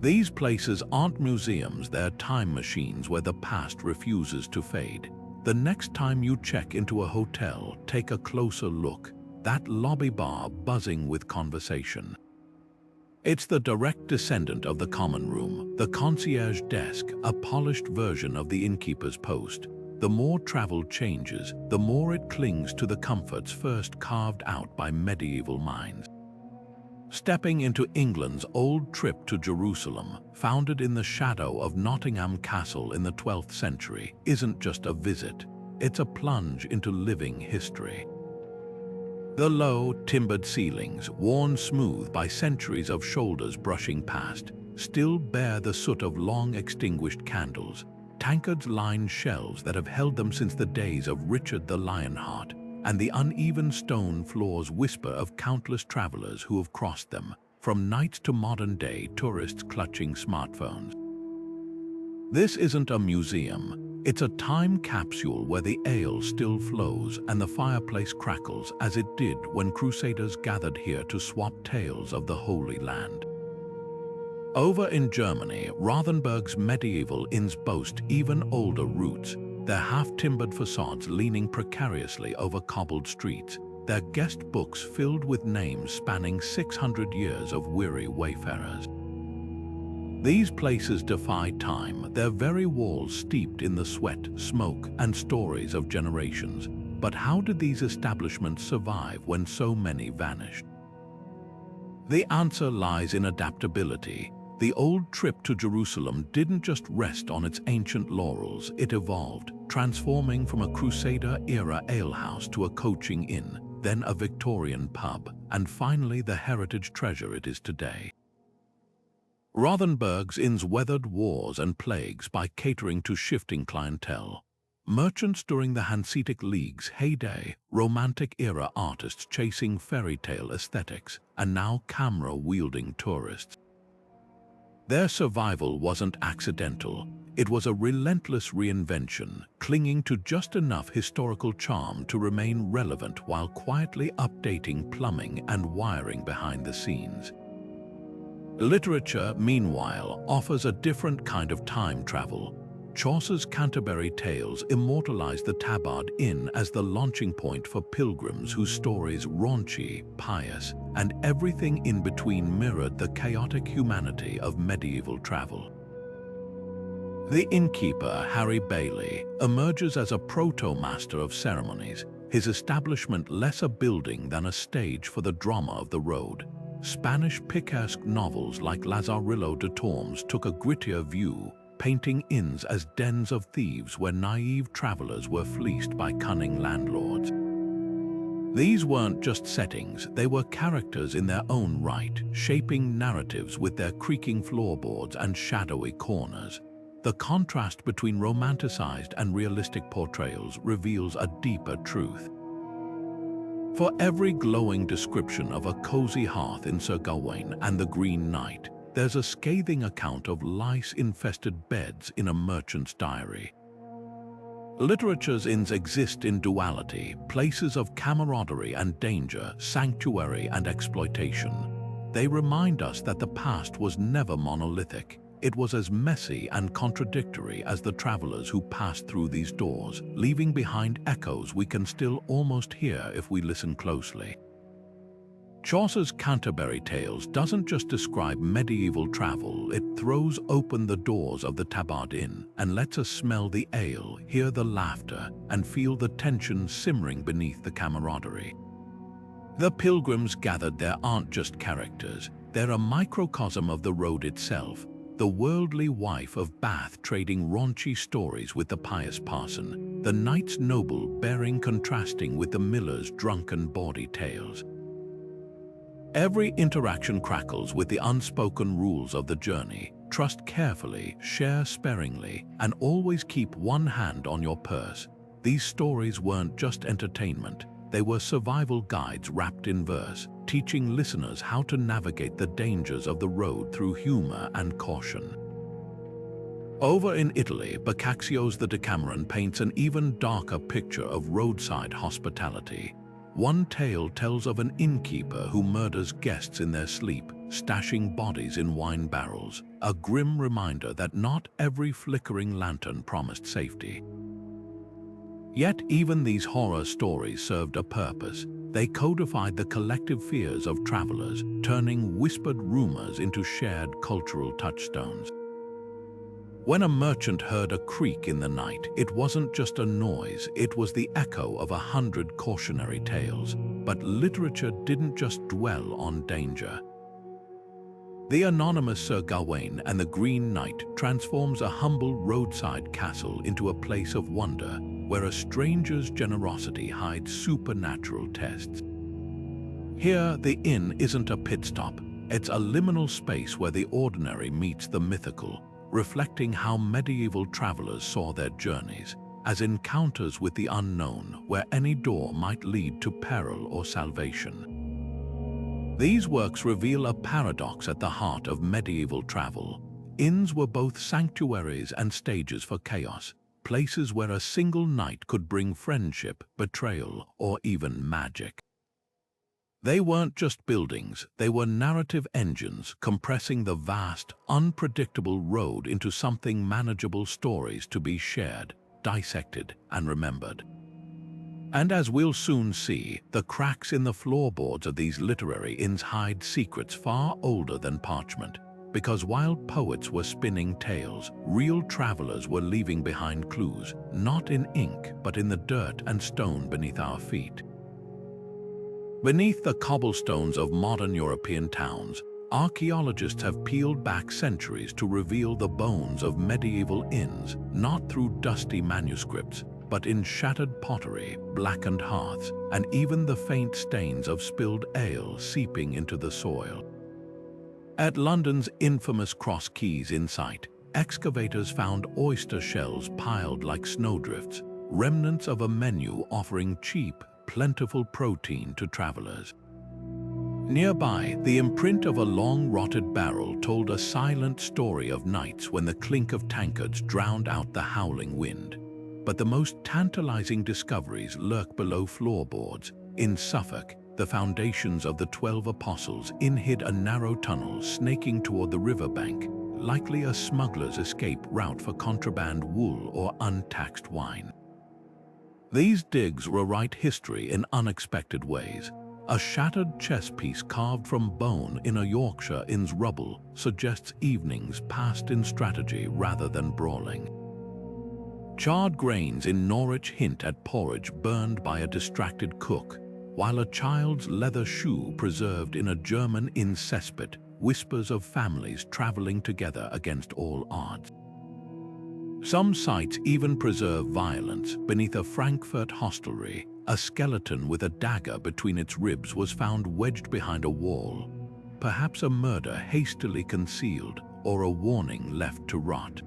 These places aren't museums, they're time machines where the past refuses to fade. The next time you check into a hotel, take a closer look. That lobby bar buzzing with conversation. It's the direct descendant of the common room, the concierge desk, a polished version of the innkeeper's post. The more travel changes, the more it clings to the comforts first carved out by medieval minds. Stepping into England's old trip to Jerusalem, founded in the shadow of Nottingham Castle in the 12th century, isn't just a visit, it's a plunge into living history. The low, timbered ceilings, worn smooth by centuries of shoulders brushing past, still bear the soot of long-extinguished candles, tankards line shelves that have held them since the days of Richard the Lionheart, and the uneven stone floors whisper of countless travelers who have crossed them, from knights to modern-day tourists clutching smartphones. This isn't a museum, it's a time capsule where the ale still flows and the fireplace crackles as it did when crusaders gathered here to swap tales of the Holy Land. Over in Germany, Rothenburg's medieval inns boast even older roots, their half-timbered facades leaning precariously over cobbled streets, their guest books filled with names spanning 600 years of weary wayfarers. These places defy time, their very walls steeped in the sweat, smoke, and stories of generations. But how did these establishments survive when so many vanished? The answer lies in adaptability. The old trip to Jerusalem didn't just rest on its ancient laurels, it evolved, transforming from a Crusader-era alehouse to a coaching inn, then a Victorian pub, and finally the heritage treasure it is today. Rothenburg's inns weathered wars and plagues by catering to shifting clientele. Merchants during the Hanseatic League's heyday, Romantic-era artists chasing fairy tale aesthetics, and now camera-wielding tourists. Their survival wasn't accidental. It was a relentless reinvention, clinging to just enough historical charm to remain relevant while quietly updating plumbing and wiring behind the scenes. Literature, meanwhile, offers a different kind of time travel. Chaucer's Canterbury Tales immortalized the Tabard Inn as the launching point for pilgrims whose stories, raunchy, pious, and everything in between, mirrored the chaotic humanity of medieval travel. The innkeeper, Harry Bailey, emerges as a proto-master of ceremonies, his establishment less a building than a stage for the drama of the road. Spanish picaresque novels like Lazarillo de Tormes took a grittier view, painting inns as dens of thieves where naive travelers were fleeced by cunning landlords. These weren't just settings, they were characters in their own right, shaping narratives with their creaking floorboards and shadowy corners. The contrast between romanticized and realistic portrayals reveals a deeper truth. For every glowing description of a cozy hearth in Sir Gawain and the Green Knight, there's a scathing account of lice-infested beds in a merchant's diary. Literature's inns exist in duality, places of camaraderie and danger, sanctuary and exploitation. They remind us that the past was never monolithic. It was as messy and contradictory as the travelers who passed through these doors, leaving behind echoes we can still almost hear if we listen closely. Chaucer's Canterbury Tales doesn't just describe medieval travel, it throws open the doors of the Tabard Inn and lets us smell the ale, hear the laughter, and feel the tension simmering beneath the camaraderie. The pilgrims gathered there aren't just characters, they're a microcosm of the road itself, the worldly wife of Bath trading raunchy stories with the pious parson, the knight's noble bearing contrasting with the miller's drunken bawdy tales. Every interaction crackles with the unspoken rules of the journey. Trust carefully, share sparingly, and always keep one hand on your purse. These stories weren't just entertainment, they were survival guides wrapped in verse, teaching listeners how to navigate the dangers of the road through humor and caution. Over in Italy, Boccaccio's The Decameron paints an even darker picture of roadside hospitality. One tale tells of an innkeeper who murders guests in their sleep, stashing bodies in wine barrels, a grim reminder that not every flickering lantern promised safety. Yet even these horror stories served a purpose. They codified the collective fears of travelers, turning whispered rumors into shared cultural touchstones. When a merchant heard a creak in the night, it wasn't just a noise, it was the echo of 100 cautionary tales. But literature didn't just dwell on danger. The anonymous Sir Gawain and the Green Knight transforms a humble roadside castle into a place of wonder, where a stranger's generosity hides supernatural tests. Here, the inn isn't a pit stop, it's a liminal space where the ordinary meets the mythical, reflecting how medieval travelers saw their journeys, as encounters with the unknown, where any door might lead to peril or salvation. These works reveal a paradox at the heart of medieval travel. Inns were both sanctuaries and stages for chaos, places where a single night could bring friendship, betrayal, or even magic. They weren't just buildings, they were narrative engines compressing the vast, unpredictable road into something manageable, stories to be shared, dissected, and remembered. And as we'll soon see, the cracks in the floorboards of these literary inns hide secrets far older than parchment, because while poets were spinning tales, real travelers were leaving behind clues, not in ink, but in the dirt and stone beneath our feet. Beneath the cobblestones of modern European towns, archaeologists have peeled back centuries to reveal the bones of medieval inns, not through dusty manuscripts, but in shattered pottery, blackened hearths, and even the faint stains of spilled ale seeping into the soil. At London's infamous Cross Quays in sight, excavators found oyster shells piled like snowdrifts, remnants of a menu offering cheap, plentiful protein to travelers. Nearby, the imprint of a long-rotted barrel told a silent story of nights when the clink of tankards drowned out the howling wind. But the most tantalizing discoveries lurk below floorboards. In Suffolk, the foundations of the 12 Apostles hid a narrow tunnel snaking toward the riverbank, likely a smuggler's escape route for contraband wool or untaxed wine. These digs rewrite history in unexpected ways. A shattered chess piece carved from bone in a Yorkshire inn's rubble suggests evenings passed in strategy rather than brawling. Charred grains in Norwich hint at porridge burned by a distracted cook, while a child's leather shoe preserved in a German inn cesspit whispers of families traveling together against all odds. Some sites even preserve violence. Beneath a Frankfurt hostelry, a skeleton with a dagger between its ribs was found wedged behind a wall, perhaps a murder hastily concealed or a warning left to rot.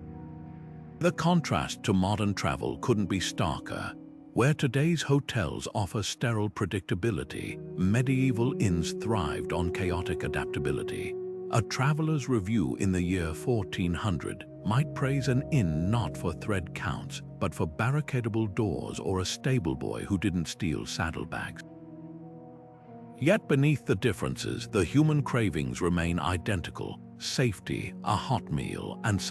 The contrast to modern travel couldn't be starker. Where today's hotels offer sterile predictability, medieval inns thrived on chaotic adaptability. A traveler's review in the year 1400 might praise an inn not for thread counts, but for barricadable doors or a stable boy who didn't steal saddlebags. Yet beneath the differences, the human cravings remain identical: safety, a hot meal, and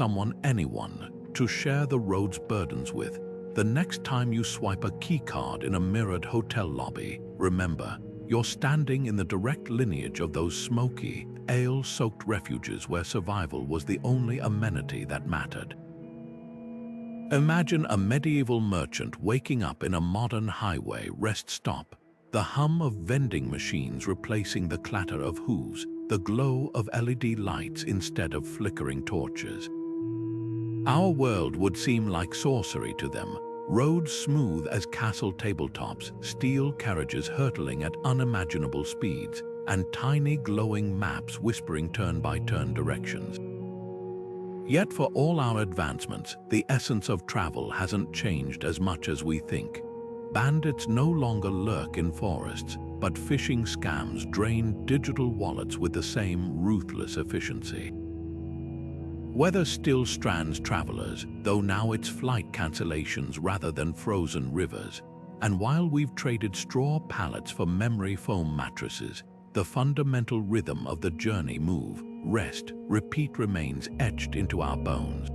anyone to share the road's burdens with. The next time you swipe a keycard in a mirrored hotel lobby, remember, you're standing in the direct lineage of those smoky, ale-soaked refuges where survival was the only amenity that mattered. Imagine a medieval merchant waking up in a modern highway rest stop, the hum of vending machines replacing the clatter of hooves, the glow of LED lights instead of flickering torches. Our world would seem like sorcery to them. Roads smooth as castle tabletops, steel carriages hurtling at unimaginable speeds, and tiny glowing maps whispering turn-by-turn directions. Yet for all our advancements, the essence of travel hasn't changed as much as we think. Bandits no longer lurk in forests, but phishing scams drain digital wallets with the same ruthless efficiency. Weather still strands travelers, though now it's flight cancellations rather than frozen rivers. And while we've traded straw pallets for memory foam mattresses, the fundamental rhythm of the journey, move, rest, repeat, remains etched into our bones.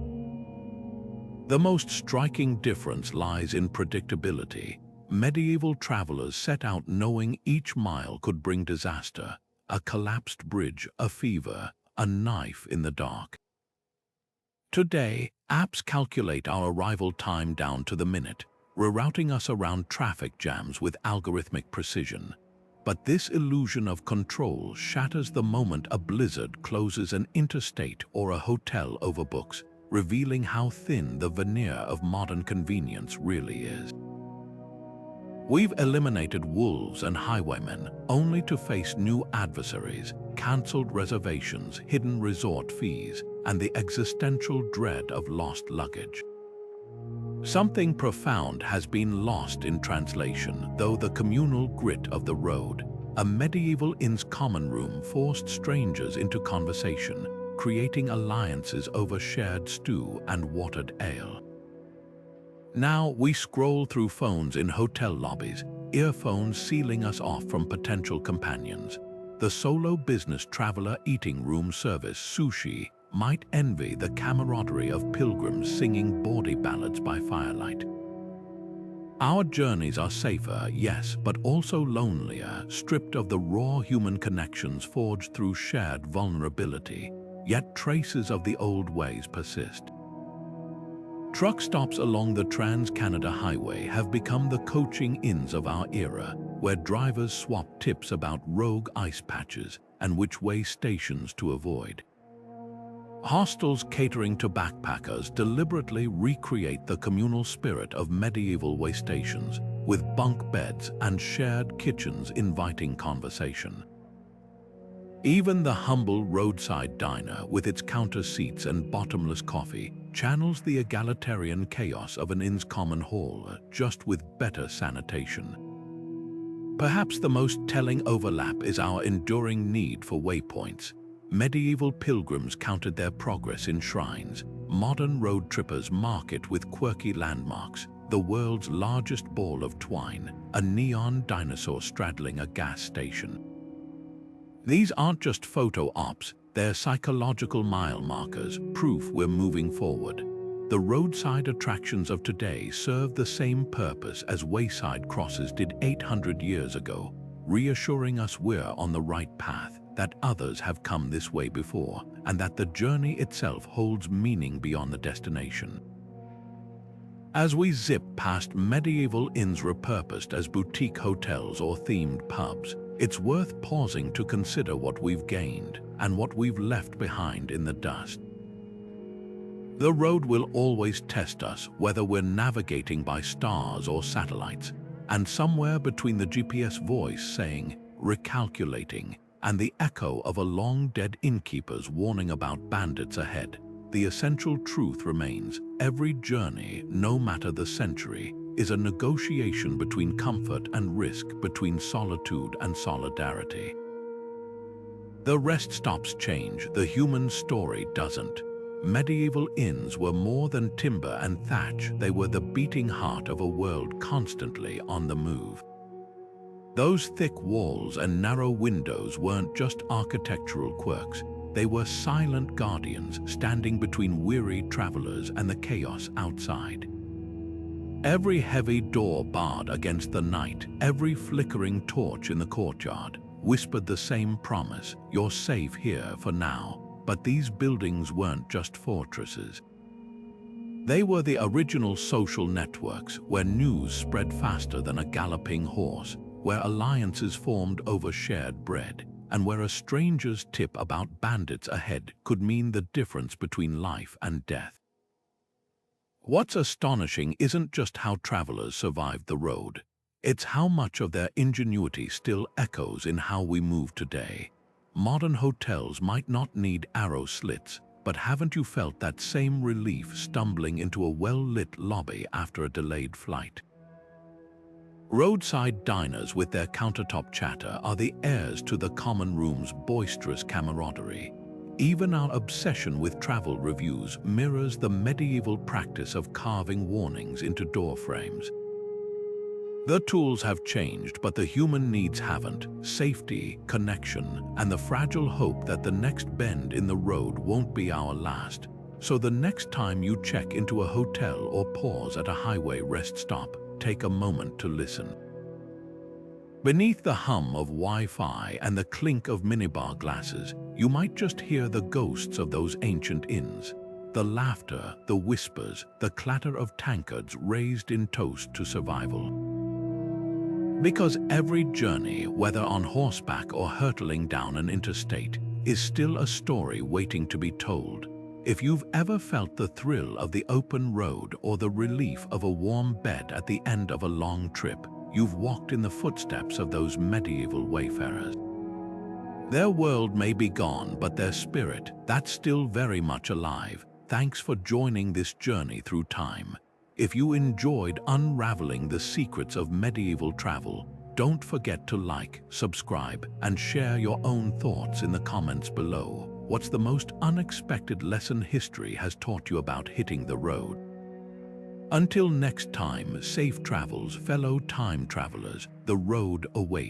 The most striking difference lies in predictability. Medieval travelers set out knowing each mile could bring disaster, a collapsed bridge, a fever, a knife in the dark. Today, apps calculate our arrival time down to the minute, rerouting us around traffic jams with algorithmic precision. But this illusion of control shatters the moment a blizzard closes an interstate or a hotel overbooks, revealing how thin the veneer of modern convenience really is. We've eliminated wolves and highwaymen only to face new adversaries, cancelled reservations, hidden resort fees, and the existential dread of lost luggage. Something profound has been lost in translation, though the communal grit of the road. A medieval inn's common room forced strangers into conversation, creating alliances over shared stew and watered ale. Now we scroll through phones in hotel lobbies, earphones sealing us off from potential companions. The solo business traveler eating room service, sushi, might envy the camaraderie of pilgrims singing bawdy ballads by firelight. Our journeys are safer, yes, but also lonelier, stripped of the raw human connections forged through shared vulnerability, yet traces of the old ways persist. Truck stops along the Trans-Canada Highway have become the coaching inns of our era, where drivers swap tips about rogue ice patches and which way stations to avoid. Hostels catering to backpackers deliberately recreate the communal spirit of medieval way stations, with bunk beds and shared kitchens inviting conversation. Even the humble roadside diner, with its counter seats and bottomless coffee, channels the egalitarian chaos of an inn's common hall, just with better sanitation. Perhaps the most telling overlap is our enduring need for waypoints. Medieval pilgrims counted their progress in shrines. Modern road trippers mark it with quirky landmarks. The world's largest ball of twine, a neon dinosaur straddling a gas station. These aren't just photo ops, they're psychological mile markers, proof we're moving forward. The roadside attractions of today serve the same purpose as wayside crosses did 800 years ago, reassuring us we're on the right path, that others have come this way before, and that the journey itself holds meaning beyond the destination. As we zip past medieval inns repurposed as boutique hotels or themed pubs, it's worth pausing to consider what we've gained and what we've left behind in the dust. The road will always test us, whether we're navigating by stars or satellites, and somewhere between the GPS voice saying, recalculating, and the echo of a long-dead innkeeper's warning about bandits ahead, the essential truth remains: every journey, no matter the century, is a negotiation between comfort and risk, between solitude and solidarity. The rest stops change, the human story doesn't. Medieval inns were more than timber and thatch, they were the beating heart of a world constantly on the move. Those thick walls and narrow windows weren't just architectural quirks, they were silent guardians standing between weary travelers and the chaos outside. Every heavy door barred against the night, every flickering torch in the courtyard, whispered the same promise: you're safe here for now. But these buildings weren't just fortresses. They were the original social networks, where news spread faster than a galloping horse, where alliances formed over shared bread, and where a stranger's tip about bandits ahead could mean the difference between life and death. What's astonishing isn't just how travelers survived the road, it's how much of their ingenuity still echoes in how we move today. Modern hotels might not need arrow slits, but haven't you felt that same relief stumbling into a well-lit lobby after a delayed flight? Roadside diners with their countertop chatter are the heirs to the common room's boisterous camaraderie. Even our obsession with travel reviews mirrors the medieval practice of carving warnings into door frames. The tools have changed, but the human needs haven't. Safety, connection, and the fragile hope that the next bend in the road won't be our last. So the next time you check into a hotel or pause at a highway rest stop, take a moment to listen. Beneath the hum of Wi-Fi and the clink of minibar glasses, you might just hear the ghosts of those ancient inns. The laughter, the whispers, the clatter of tankards raised in toast to survival. Because every journey, whether on horseback or hurtling down an interstate, is still a story waiting to be told. If you've ever felt the thrill of the open road or the relief of a warm bed at the end of a long trip, you've walked in the footsteps of those medieval wayfarers. Their world may be gone, but their spirit, that's still very much alive. Thanks for joining this journey through time. If you enjoyed unraveling the secrets of medieval travel, don't forget to like, subscribe, and share your own thoughts in the comments below. What's the most unexpected lesson history has taught you about hitting the road? Until next time, safe travels, fellow time travelers. The road awaits.